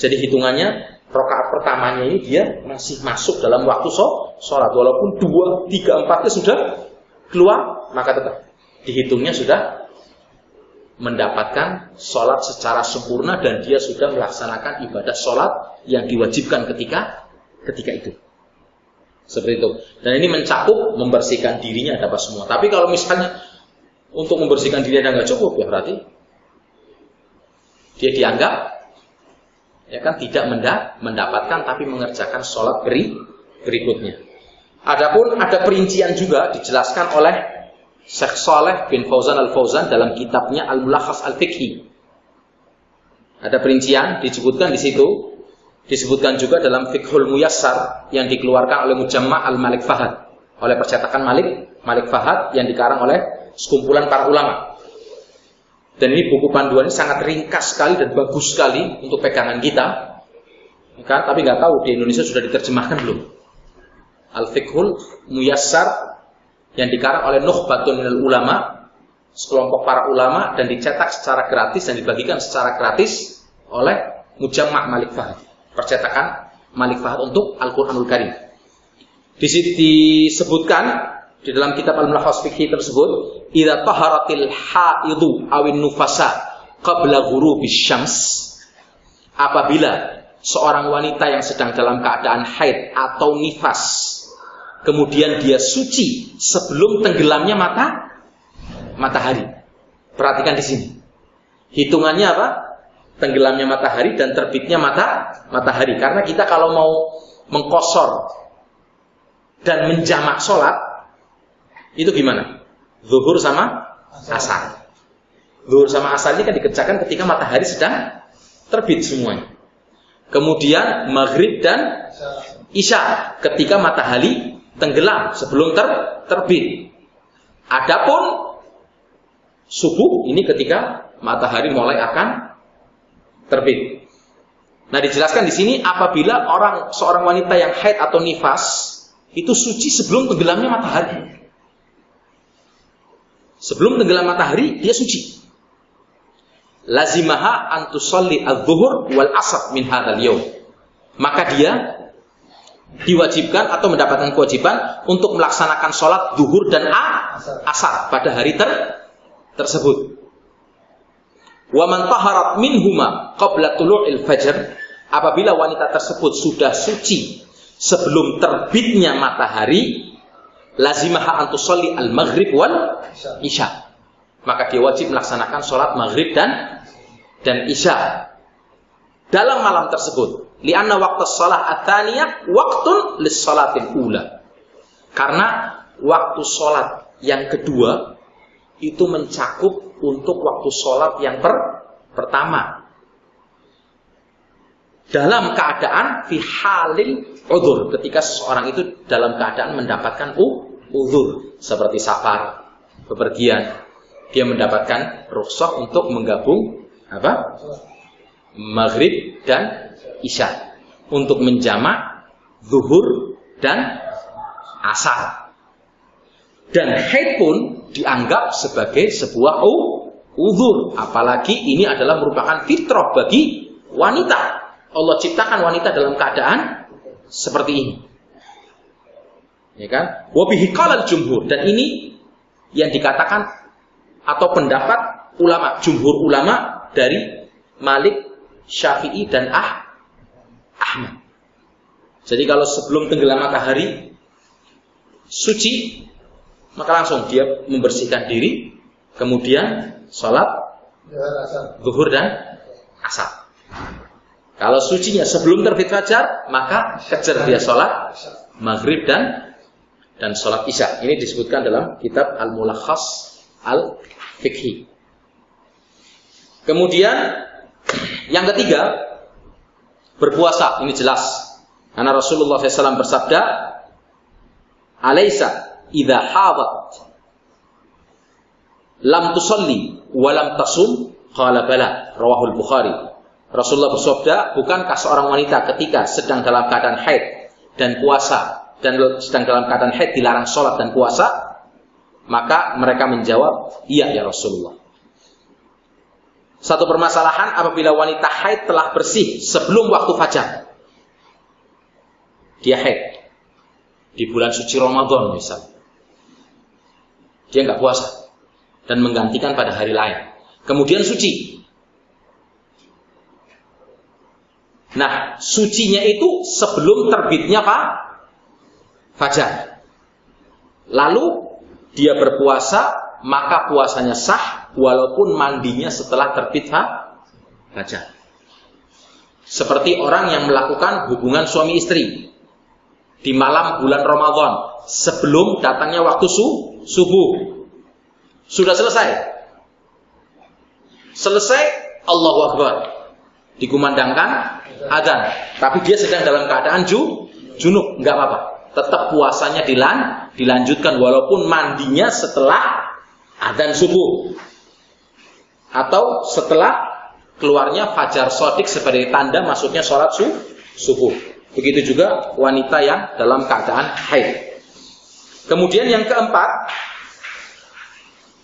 Jadi hitungannya rakaat pertamanya ini dia masih masuk dalam waktu sholat. Walaupun 2, 3, 4-nya sudah keluar, maka tetap dihitungnya sudah mendapatkan sholat secara sempurna dan dia sudah melaksanakan ibadah sholat yang diwajibkan ketika itu. Seperti itu. Dan ini mencakup membersihkan dirinya ada apa semua. Tapi kalau misalnya untuk membersihkan diri ada nggak cukup, ya berarti dia dianggap ya kan tidak mendapatkan tapi mengerjakan sholat berikutnya. Adapun ada perincian juga dijelaskan oleh Syekh Shalih bin Fauzan Al-Fauzan dalam kitabnya Al-Mulakhas Al-Fiqhi. Ada perincian disebutkan di situ Disebutkan juga dalam Fiqhul Muyassar yang dikeluarkan oleh Mujamma' al-Malik Fahad, oleh percetakan Malik Fahad yang dikarang oleh sekumpulan para ulama. Dan ini buku panduan ini sangat ringkas sekali dan bagus sekali untuk pegangan kita. Kan? Tapi nggak tahu di Indonesia sudah diterjemahkan belum? Al-Fiqhul Muyassar yang dikarang oleh Nukhbatun minal Ulama, sekelompok para ulama, dan dicetak secara gratis dan dibagikan secara gratis oleh Mujamma' Malik Fahad, percetakan Malik Fahad untuk Al-Quranul Karim. Disebutkan di dalam kitab Al-Mulakhas Fiqhi tersebut, idza taharatil haidu awin nufasa qabla ghurubis syams, apabila seorang wanita yang sedang dalam keadaan haid atau nifas, kemudian dia suci sebelum tenggelamnya matahari. Perhatikan di sini. Hitungannya apa? Tenggelamnya matahari dan terbitnya matahari. Karena kita kalau mau mengqashar dan menjamak sholat, itu gimana? Zuhur sama asar. Zuhur sama asar ini kan dikerjakan ketika matahari sedang terbit semuanya. Kemudian maghrib dan isya ketika matahari tenggelam sebelum terbit. Adapun subuh ini ketika matahari mulai akan terbit. Nah, dijelaskan di sini apabila seorang wanita yang haid atau nifas itu suci sebelum tenggelamnya matahari. Sebelum tenggelam matahari dia suci. Lazimaha an tusalli adz-dzuhur wal 'asr min hadzal yaum. Maka dia diwajibkan atau mendapatkan kewajiban untuk melaksanakan sholat zuhur dan asar pada hari tersebut. Wa man taharat minhuma qabla tulu'il fajr, apabila wanita tersebut sudah suci sebelum terbitnya matahari, lazimaha an tusalli al-maghrib wal isya. Maka dia wajib melaksanakan sholat maghrib dan isya dalam malam tersebut. Lianna waqtas shalah ats-tsaniyah waqtun lis-shalatil ula. Karena waktu sholat yang kedua itu mencakup untuk waktu sholat yang pertama. Dalam keadaan fi halil udzur, ketika seseorang itu dalam keadaan mendapatkan udzur seperti safar, bepergian, dia mendapatkan rukhsah untuk menggabung maghrib dan isya, untuk menjamak zuhur dan asar. Dan haid pun dianggap sebagai sebuah udzur, apalagi ini adalah merupakan fitrah bagi wanita. Allah ciptakan wanita dalam keadaan seperti ini, ya kan? Wa bihi qalal jumhur, dan ini yang dikatakan atau pendapat ulama, jumhur ulama dari Malik, Syafi'i dan Ahmad. Jadi kalau sebelum tenggelam matahari suci, maka langsung dia membersihkan diri, kemudian sholat zuhur dan asar. Kalau sucinya sebelum terbit fajar, maka kejar dia sholat maghrib dan sholat isya. Ini disebutkan dalam kitab Al-Mulakhas Al-Fiqhi. Kemudian yang ketiga, berpuasa. Ini jelas. Karena Rasulullah SAW bersabda, "Alaisa idza hadat lam tusalli wa lam tasum?" Qala bala, rawahul Bukhari. Rasulullah bersabda, bukankah seorang wanita ketika sedang dalam keadaan haid dan puasa, dan sedang dalam keadaan haid dilarang sholat dan puasa? Maka mereka menjawab, iya ya Rasulullah. Satu permasalahan apabila wanita haid telah bersih sebelum waktu fajar. Dia haid di bulan suci Ramadan misalnya. Dia nggak puasa dan menggantikan pada hari lain. Kemudian suci. Nah, sucinya itu sebelum terbitnya fajar. Lalu dia berpuasa, maka puasanya sah walaupun mandinya setelah terbit fajar. Seperti orang yang melakukan hubungan suami istri di malam bulan Ramadan sebelum datangnya waktu subuh. Sudah selesai. Selesai, Allahu Akbar. Dikumandangkan adzan, tapi dia sedang dalam keadaan junub, nggak apa-apa. Tetap puasanya dilanjutkan walaupun mandinya setelah adzan subuh atau setelah keluarnya fajar shadiq sebagai tanda masuknya sholat subuh. Begitu juga wanita yang dalam keadaan haid. Kemudian yang keempat,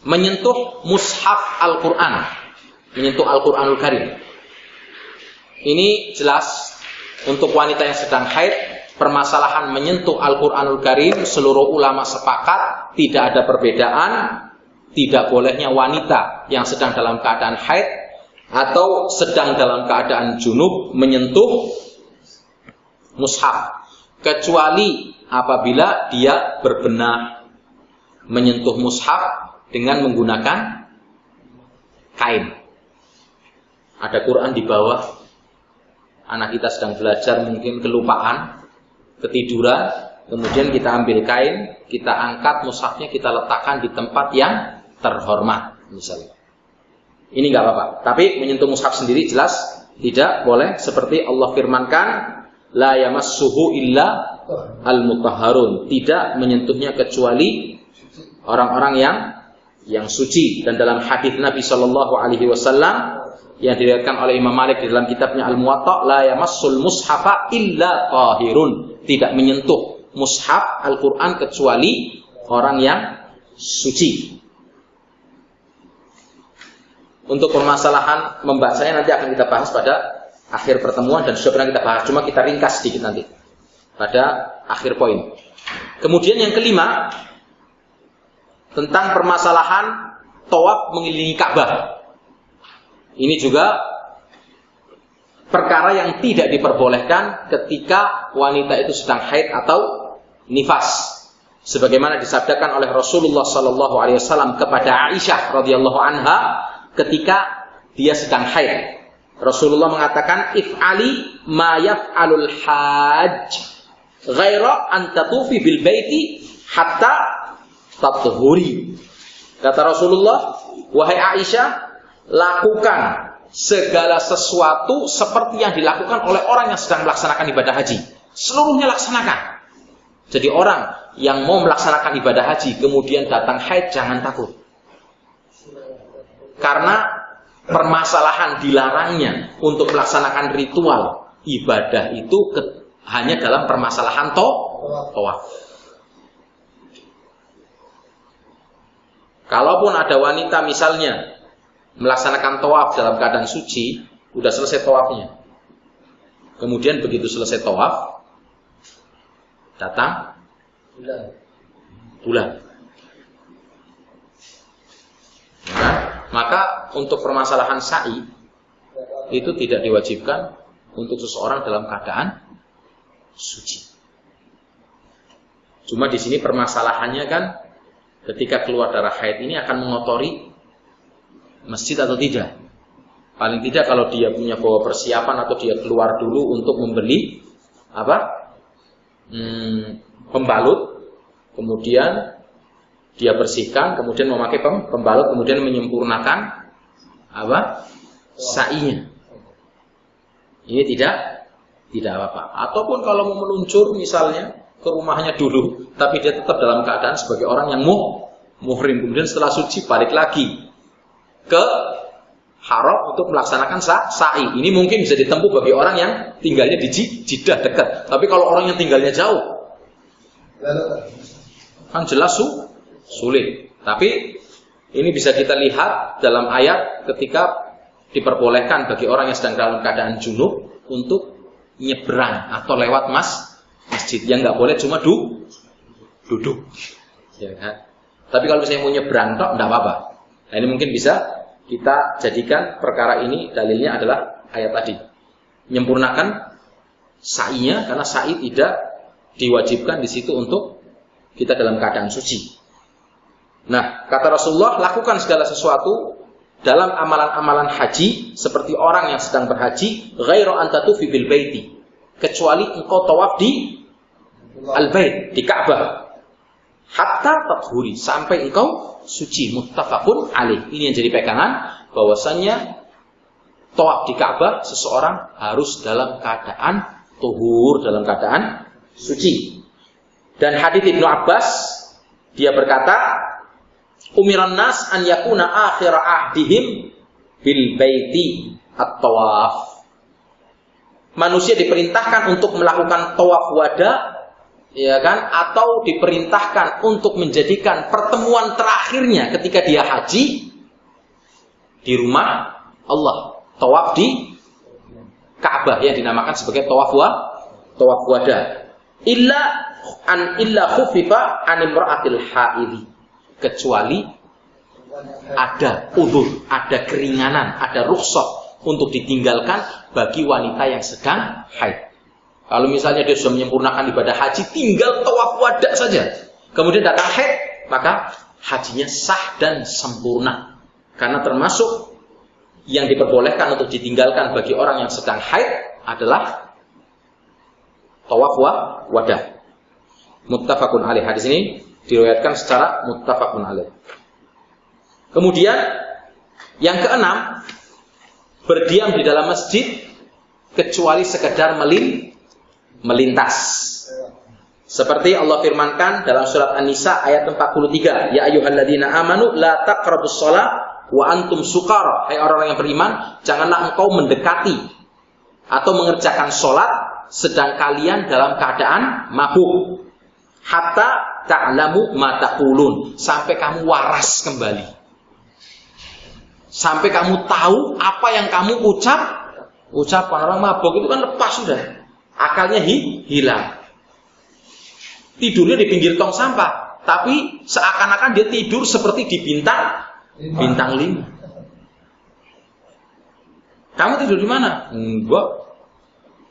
menyentuh mushaf Al-Quran, menyentuh Al-Quranul Karim. Ini jelas untuk wanita yang sedang haid, permasalahan menyentuh Al-Quranul Karim, seluruh ulama sepakat, tidak ada perbedaan, tidak bolehnya wanita yang sedang dalam keadaan haid atau sedang dalam keadaan junub menyentuh mushaf, kecuali apabila dia berbenah menyentuh mushaf dengan menggunakan kain. Ada Quran di bawah, anak kita sedang belajar mungkin kelupaan, ketiduran, kemudian kita ambil kain, kita angkat mushafnya, kita letakkan di tempat yang terhormat misalnya. Ini nggak apa-apa. Tapi menyentuh mushaf sendiri jelas tidak boleh, seperti Allah firmankan, la yamassuhu illa al-mutahharun, tidak menyentuhnya kecuali orang-orang yang suci. Dan dalam hadis Nabi Shallallahu Alaihi Wasallam yang diriwayatkan oleh Imam Malik di dalam kitabnya Al-Muwatta, la yamassul mushafa illa tahirun, tidak menyentuh mushaf Al-Quran kecuali orang yang suci. Untuk permasalahan membacanya nanti akan kita bahas pada akhir pertemuan dan sudah pernah kita bahas, cuma kita ringkas sedikit nanti pada akhir poin. Kemudian yang kelima, tentang permasalahan tawaf mengelilingi Ka'bah. Ini juga perkara yang tidak diperbolehkan ketika wanita itu sedang haid atau nifas. Sebagaimana disabdakan oleh Rasulullah sallallahu alaihi wasallam kepada Aisyah radhiyallahu anha ketika dia sedang haid. Rasulullah mengatakan, if'ali ma yaf'alul hajj ghaira an tatufi bil baiti hatta tathuri. Kata Rasulullah, wahai Aisyah, lakukan segala sesuatu seperti yang dilakukan oleh orang yang sedang melaksanakan ibadah haji. Seluruhnya laksanakan. Jadi orang yang mau melaksanakan ibadah haji kemudian datang haid, jangan takut. Karena permasalahan dilarangnya untuk melaksanakan ritual ibadah itu hanya dalam permasalahan tawaf. Kalaupun ada wanita misalnya melaksanakan tawaf dalam keadaan suci, udah selesai tawafnya, kemudian begitu selesai tawaf datang bulan. Maka untuk permasalahan sa'i itu tidak diwajibkan untuk seseorang dalam keadaan suci. Cuma di sini permasalahannya kan ketika keluar darah haid ini akan mengotori masjid atau tidak. Paling tidak kalau dia punya bawa persiapan atau dia keluar dulu untuk membeli pembalut, kemudian dia bersihkan, kemudian memakai pembalut, kemudian menyempurnakan sa'inya. Ini tidak apa-apa. Ataupun kalau mau meluncur misalnya ke rumahnya dulu, tapi dia tetap dalam keadaan sebagai orang yang muhrim, kemudian setelah suci balik lagi ke haram untuk melaksanakan sa'i. Ini mungkin bisa ditempuh bagi orang yang tinggalnya di Jeddah dekat. Tapi kalau orang yang tinggalnya jauh, kan jelas sulit. Tapi ini bisa kita lihat dalam ayat ketika diperbolehkan bagi orang yang sedang dalam keadaan junub untuk nyebrang atau lewat masjid. Yang nggak boleh cuma duduk. Ya kan? Tapi kalau misalnya mau nyebrang tok, nggak apa-apa. Nah, ini mungkin bisa kita jadikan perkara ini dalilnya adalah ayat tadi. Menyempurnakan sa'inya, karena sa'i tidak diwajibkan di situ untuk kita dalam keadaan suci. Nah, kata Rasulullah, lakukan segala sesuatu dalam amalan-amalan haji seperti orang yang sedang berhaji, ghairu an tatufi bil baiti, kecuali engkau tawaf di al-bait, di Ka'bah, hatta tathuri, sampai engkau suci. Muttafaqun alaih. Ini yang jadi pegangan bahwasannya tawaf di Ka'bah, seseorang harus dalam keadaan tuhur, dalam keadaan suci. Dan hadits Ibnu Abbas, dia berkata, umiran nas an yakuna akhir ahdihim bil baiti at-tawaf. Manusia diperintahkan untuk melakukan tawaf wada, ya kan, atau diperintahkan untuk menjadikan pertemuan terakhirnya ketika dia haji di rumah Allah, tawaf di Ka'bah yang dinamakan sebagai tawaf wada. Illa khufifa an imra'atil haidhi, kecuali ada udzur, ada keringanan, ada rukhsah untuk ditinggalkan bagi wanita yang sedang haid. Kalau misalnya dia sudah menyempurnakan ibadah haji, tinggal tawaf wada saja, kemudian datang haid, maka hajinya sah dan sempurna. Karena termasuk yang diperbolehkan untuk ditinggalkan bagi orang yang sedang haid adalah tawaf wada. Muttafaqun alaih. Hadis ini diriwayatkan secara muttafaqun alaih. Kemudian yang keenam, berdiam di dalam masjid kecuali sekedar melintas. Seperti Allah firmankan dalam surat An-Nisa ayat 43, ya ayyuhalladzina amanu la taqrabus shalah wa antum sukara. Hai orang-orang yang beriman, janganlah engkau mendekati atau mengerjakan sholat sedang kalian dalam keadaan mabuk. Hatta ta'lamu ma taqulun, sampai kamu waras kembali, sampai kamu tahu apa yang kamu ucapkan. Orang mabuk itu kan lepas sudah, akalnya hilang. Tidurnya di pinggir tong sampah, tapi seakan-akan dia tidur seperti di bintang 5. Kamu tidur di mana? Enggak,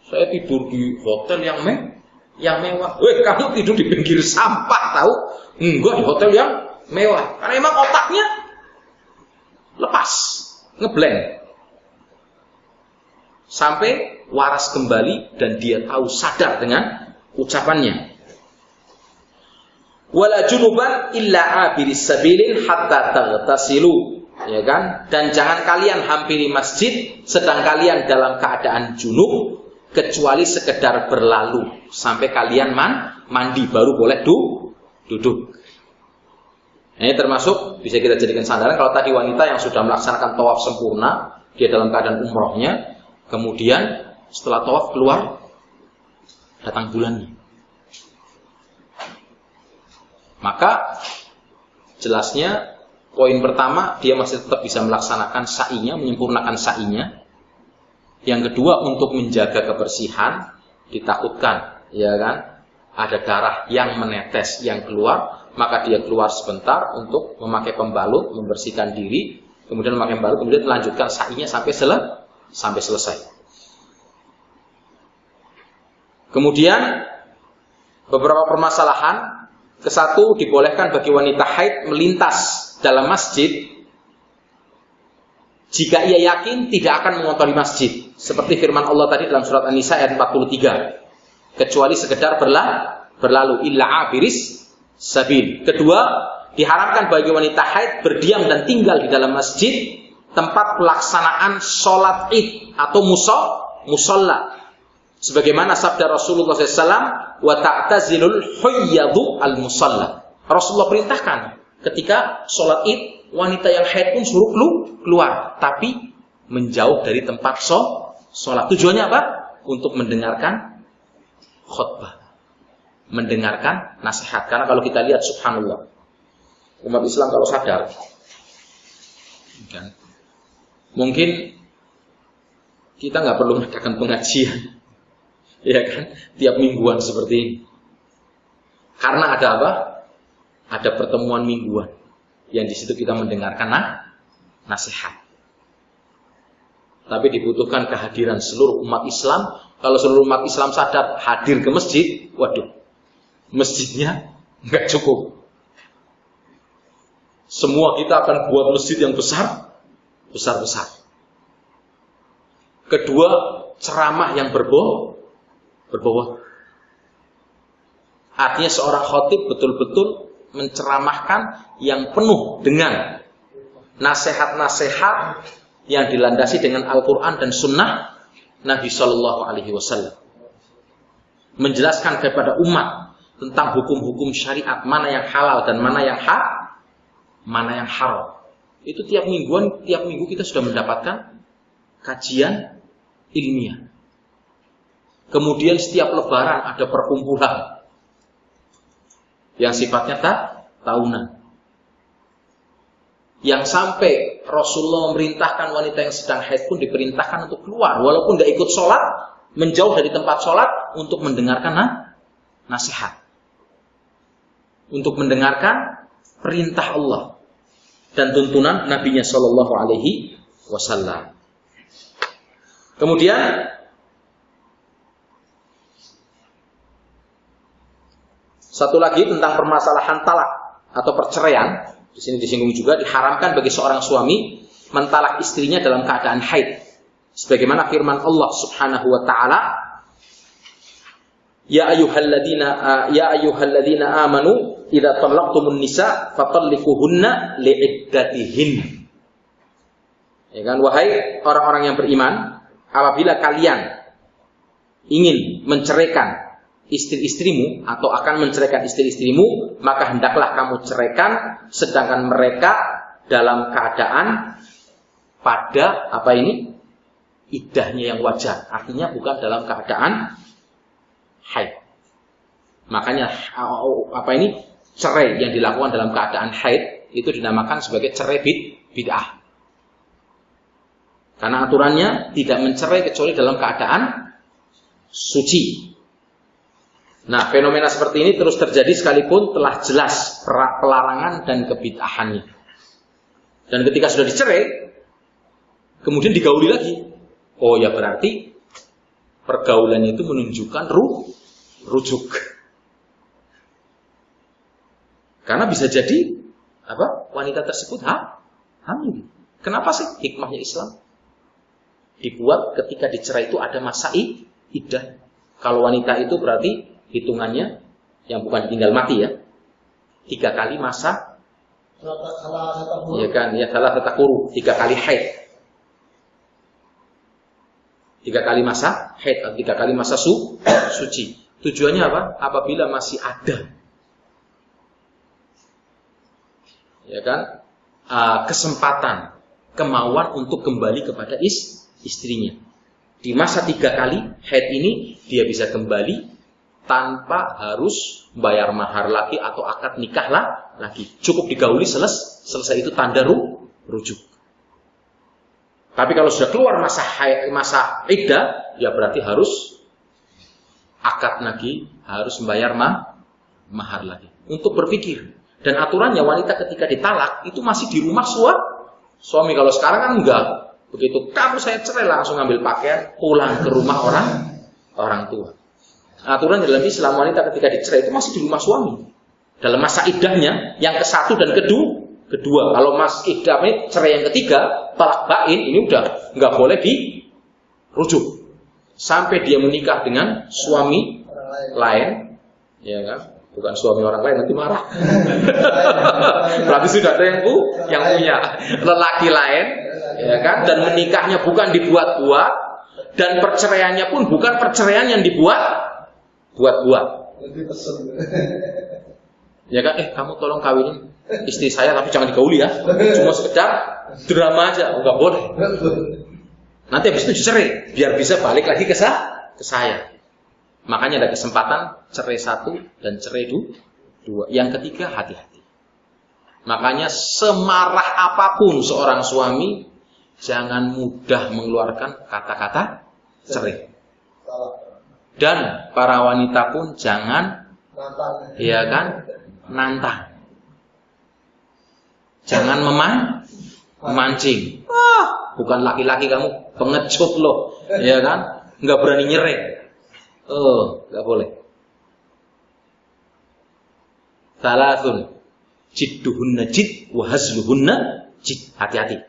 saya tidur di hotel yang mewah. Kamu tidur di pinggir sampah, tahu? Enggak, di hotel yang mewah. Karena memang otaknya lepas, ngeblank. Sampai waras kembali dan dia tahu, sadar dengan ucapannya. Wala junuban illa abiris sabilin hatta taghtasilu, ya kan? Dan jangan kalian hampiri masjid sedang kalian dalam keadaan junub, kecuali sekedar berlalu sampai kalian mandi, baru boleh duduk. Ini termasuk bisa kita jadikan sandaran. Kalau tadi wanita yang sudah melaksanakan tawaf sempurna, dia dalam keadaan umrohnya, kemudian setelah tawaf keluar, datang bulannya, maka jelasnya poin pertama, dia masih tetap bisa melaksanakan sa'inya, menyempurnakan sa'inya. Yang kedua, untuk menjaga kebersihan, ditakutkan, ya kan, ada darah yang menetes, yang keluar, maka dia keluar sebentar untuk memakai pembalut, membersihkan diri, kemudian memakai pembalut, kemudian melanjutkan sa'inya sampai selesai. Kemudian beberapa permasalahan. Kesatu, dibolehkan bagi wanita haid melintas dalam masjid jika ia yakin tidak akan mengotori masjid, seperti firman Allah tadi dalam surat An-Nisa ayat 43, kecuali sekedar berlalu, illa abiris sabil. Kedua, diharamkan bagi wanita haid berdiam dan tinggal di dalam masjid tempat pelaksanaan sholat id atau musolla, sebagaimana sabda Rasulullah SAW, wa ta'tazilul huyyadu al-musalla. Rasulullah perintahkan ketika sholat id, wanita yang haid pun suruh keluar, tapi menjauh dari tempat sholat. Tujuannya apa? Untuk mendengarkan khutbah, mendengarkan nasihat. Karena kalau kita lihat, subhanallah, umat Islam kalau sadar, mungkin kita nggak perlu mengadakan pengajian, ya kan, tiap mingguan seperti ini. Karena ada apa? Ada pertemuan mingguan yang di situ kita mendengarkan nasihat. Tapi dibutuhkan kehadiran seluruh umat Islam. Kalau seluruh umat Islam sadar hadir ke masjid, waduh, masjidnya nggak cukup. Semua kita akan buat masjid yang besar-besar. Kedua, ceramah yang berbobot. Artinya seorang khatib betul-betul menceramahkan yang penuh dengan nasihat-nasihat yang dilandasi dengan Al-Quran dan Sunnah Nabi Shallallahu Alaihi Wasallam, menjelaskan kepada umat tentang hukum-hukum syariat, mana yang halal dan mana yang haram. Itu tiap minggu kita sudah mendapatkan kajian ilmiah. Kemudian setiap lebaran ada perkumpulan yang sifatnya tahunan. Yang sampai Rasulullah memerintahkan wanita yang sedang haid pun diperintahkan untuk keluar, walaupun tidak ikut sholat, menjauh dari tempat sholat untuk mendengarkan nasihat, untuk mendengarkan perintah Allah dan tuntunan Nabi-Nya Shallallahu Alaihi Wasallam. Kemudian satu lagi tentang permasalahan talak atau perceraian. Di sini disinggung juga, diharamkan bagi seorang suami mentalak istrinya dalam keadaan haid. Sebagaimana firman Allah Subhanahu wa taala, Ya ayyuhalladzina amanu idza talaqtumun nisa fatalliquhunna li'iddatihin. Ya kan, wahai orang-orang yang beriman, apabila kalian ingin menceraikan istri-istrimu atau akan menceraikan istri-istrimu, maka hendaklah kamu ceraikan sedangkan mereka dalam keadaan pada iddahnya yang wajar, artinya bukan dalam keadaan haid. Makanya cerai yang dilakukan dalam keadaan haid itu dinamakan sebagai cerai bid'ah. Karena aturannya tidak mencerai kecuali dalam keadaan suci. Nah, fenomena seperti ini terus terjadi sekalipun telah jelas pelarangan dan kebid'ahannya. Dan ketika sudah dicerai, kemudian digauli lagi. Oh ya, berarti pergaulan itu menunjukkan rujuk. Karena bisa jadi wanita tersebut hamil. Kenapa sih hikmahnya Islam dibuat ketika dicerai itu ada masa iddah? Kalau wanita itu berarti hitungannya yang bukan tinggal mati ya, 3 kali masa, ya kan, ya salah tatakuru, 3 kali haid, 3 kali masa haid, 3 kali masa suci. Tujuannya apa? Apabila masih ada, ya kan, kesempatan, kemauan untuk kembali kepada istrinya. Di masa 3 kali haid ini dia bisa kembali tanpa harus bayar mahar lagi atau akad nikah lagi. Cukup digauli, selesai itu tanda rujuk. Tapi kalau sudah keluar masa iddah, ya berarti harus akad lagi, harus membayar mahar lagi. Untuk berpikir. Dan aturannya wanita ketika ditalak itu masih di rumah suami. Kalau sekarang kan enggak. Begitu kamu saya cerai langsung ambil pakaian pulang ke rumah orang tua. Aturan dalam Islam, wanita ketika dicerai itu masih di rumah suami dalam masa iddahnya yang ke-1 dan kedua. Kalau mas iddah ini cerai yang ketiga, talak bain, ini udah nggak boleh dirujuk sampai dia menikah dengan suami lain, ya kan? Bukan suami orang lain, nanti marah. Berarti sudah ada yang punya lelaki lain, ya kan? Dan menikahnya bukan dibuat-buat, dan perceraiannya pun bukan perceraian yang dibuat-buat. Ya kan, kamu tolong kawinin istri saya tapi jangan digauli ya. Cuma sekedar drama aja, enggak boleh. Nanti habis itu dicerai biar bisa balik lagi ke saya. Makanya ada kesempatan cerai 1 dan cerai 2. Yang ketiga hati-hati. Makanya semarah apapun seorang suami, jangan mudah mengeluarkan kata-kata cerai. Dan para wanita pun jangan nantang. Jangan memancing. Bukan laki-laki kamu, pengecut loh, ya kan? Enggak berani nyerek. Enggak boleh. Salatun jidduhunna jid wa hazluhunna jid. Hati-hati.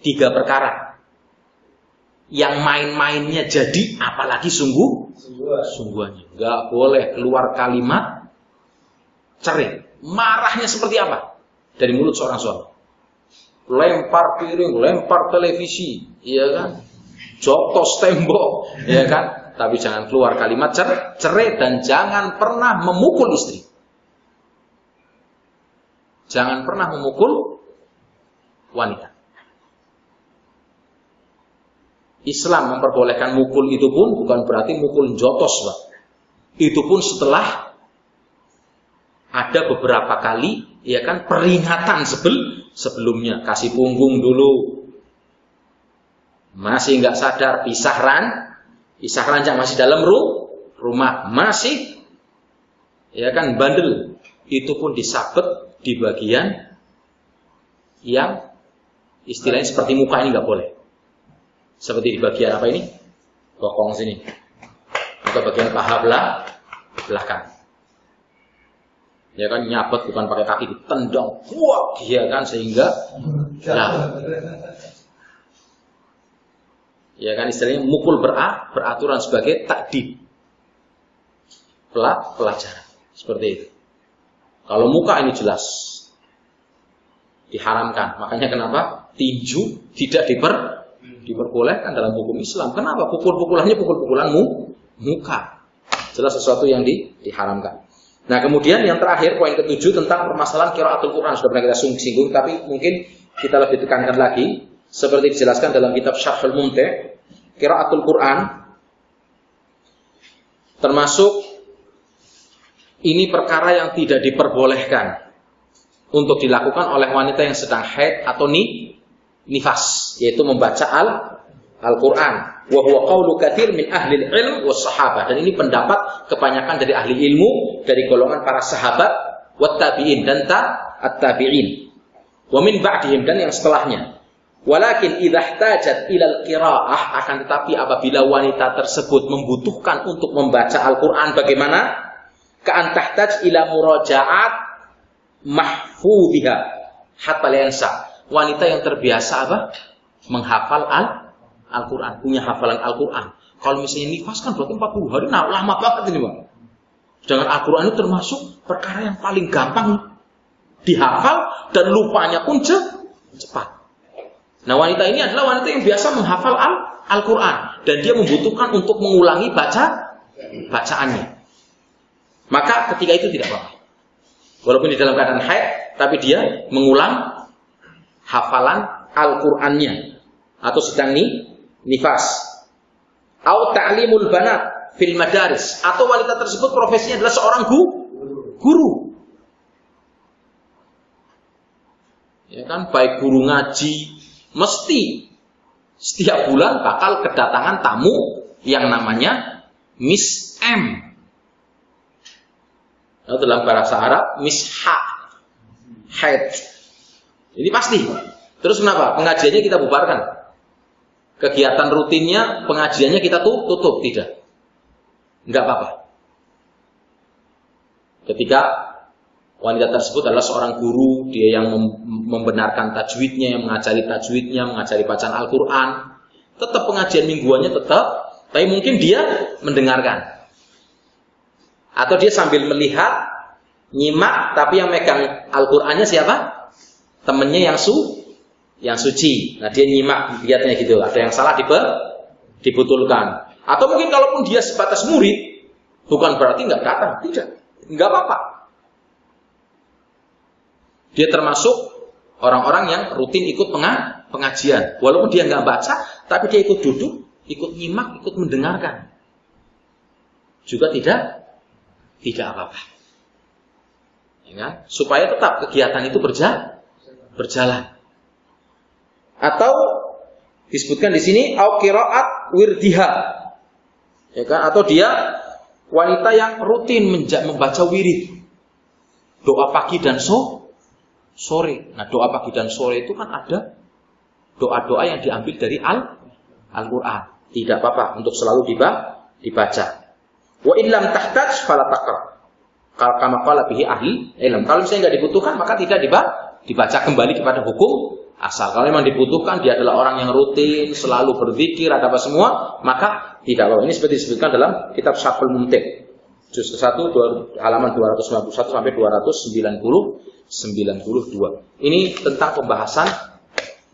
3 perkara. Yang main-mainnya jadi, apalagi sungguhannya. Enggak boleh keluar kalimat cerai. Marahnya seperti apa dari mulut seorang suami. lempar piring, lempar televisi, iya kan? Jotos tembok, iya kan? Tapi jangan keluar kalimat cerai dan jangan pernah memukul istri. Jangan pernah memukul wanita. Islam memperbolehkan mukul itu pun bukan berarti mukul jotos, Pak. Itu pun setelah ada beberapa kali, ya kan, peringatan sebelumnya. Kasih punggung dulu. Masih nggak sadar, pisah ranjang masih dalam rumah, masih, ya kan, bandel. Itu pun disabet di bagian yang istilahnya seperti muka ini nggak boleh. Seperti di bagian apa ini? Bokong sini. Atau bagian paha belakang. Ya kan, nyabet bukan pakai kaki, ditendang. Wah, ya kan, sehingga ya kan, istilahnya mukul beraturan sebagai takdib. Pelajaran. Seperti itu. Kalau muka ini jelas diharamkan. Makanya kenapa? Tinju tidak diperbolehkan dalam hukum Islam. Kenapa? Pukul-pukulannya pukul-pukulan muka. Jelas sesuatu yang diharamkan. Nah, kemudian yang terakhir, poin ke-7 tentang permasalahan qiraatul Quran. Sudah pernah kita singgung, tapi mungkin kita lebih tekankan lagi. Seperti dijelaskan dalam kitab Syarhul Mumti', qiraatul Quran termasuk ini perkara yang tidak diperbolehkan untuk dilakukan oleh wanita yang sedang haid atau nifas, yaitu membaca Al-Quran. Wa huwa qaulu katsir min ahli ilm was sahabah. Dan ini pendapat kebanyakan dari ahli ilmu, dari golongan para sahabat, wat tabi'in dan at-tabi'in. Wa min ba'dihim, dan yang setelahnya. Walakin idza ihtajat ilal qiraah, akan tetapi apabila wanita tersebut membutuhkan untuk membaca Al-Quran, bagaimana? Ka'an tahtaj ila muraja'at mahfudhiha hatta yansa. Wanita yang terbiasa apa? Menghafal Al-Quran, punya hafalan Al-Quran. Kalau misalnya nifas kan berarti 40 hari, nah lama banget ini, Pak. Dengan Al-Quran itu termasuk perkara yang paling gampang dihafal dan lupanya pun cepat. Nah, wanita ini adalah wanita yang biasa menghafal Al-Quran dan dia membutuhkan untuk mengulangi bacaannya. Maka ketika itu tidak apa-apa. Walaupun di dalam keadaan haid, tapi dia mengulang hafalan Al-Qurannya atau sedang nifas. Au ta'limul banat fil madaris, atau wanita tersebut profesinya adalah seorang guru. Ya kan, baik guru ngaji, mesti setiap bulan bakal kedatangan tamu yang namanya Miss M. Atau dalam bahasa Arab Miss Haid. Ini pasti. Terus kenapa? Pengajiannya kita bubarkan. Kegiatan rutinnya, pengajiannya kita tutup, tidak. Enggak apa-apa. Ketika wanita tersebut adalah seorang guru, dia yang membenarkan tajwidnya, yang mengajari tajwidnya, mengajari bacaan Al-Quran, tetap pengajian mingguannya tetap, tapi mungkin dia mendengarkan. Atau dia sambil melihat, nyimak, tapi yang megang Al-Qurannya siapa? Temennya yang suci. Nah, dia nyimak, lihatnya gitu. Ada yang salah dibetulkan. Atau mungkin kalaupun dia sebatas murid, bukan berarti nggak datang, tidak, nggak apa-apa. Dia termasuk orang-orang yang rutin ikut pengajian. Walaupun dia nggak baca, tapi dia ikut duduk, ikut nyimak, ikut mendengarkan. Juga tidak apa-apa. Ya kan? Supaya tetap kegiatan itu berjalan. Atau disebutkan di sini au qiraat wirdiha. Ya kan? Atau dia wanita yang rutin membaca wirid. Doa pagi dan sore. Nah, doa pagi dan sore itu kan ada doa-doa yang diambil dari Al-Quran. Tidak apa-apa untuk selalu dibaca. Wa illam tahtaj fala taqra. Kama qala bihi ahli ilm. Kalau misalnya enggak dibutuhkan, maka tidak dibaca, kembali kepada hukum asal. Kalau memang dibutuhkan, dia adalah orang yang rutin, selalu berzikir, ada apa semua, maka tidak apa-apa. Ini seperti disebutkan dalam kitab Syarhul Mumti', juz ke-1 halaman 291 sampai 292. Ini tentang pembahasan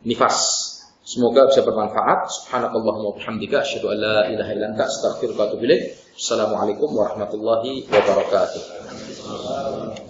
nifas. Semoga bisa bermanfaat. Subhanakallahumma wa bihamdika asyhadu an la ilaha illa anta astaghfiruka wa atubu ilaik. Assalamualaikum warahmatullahi wabarakatuh.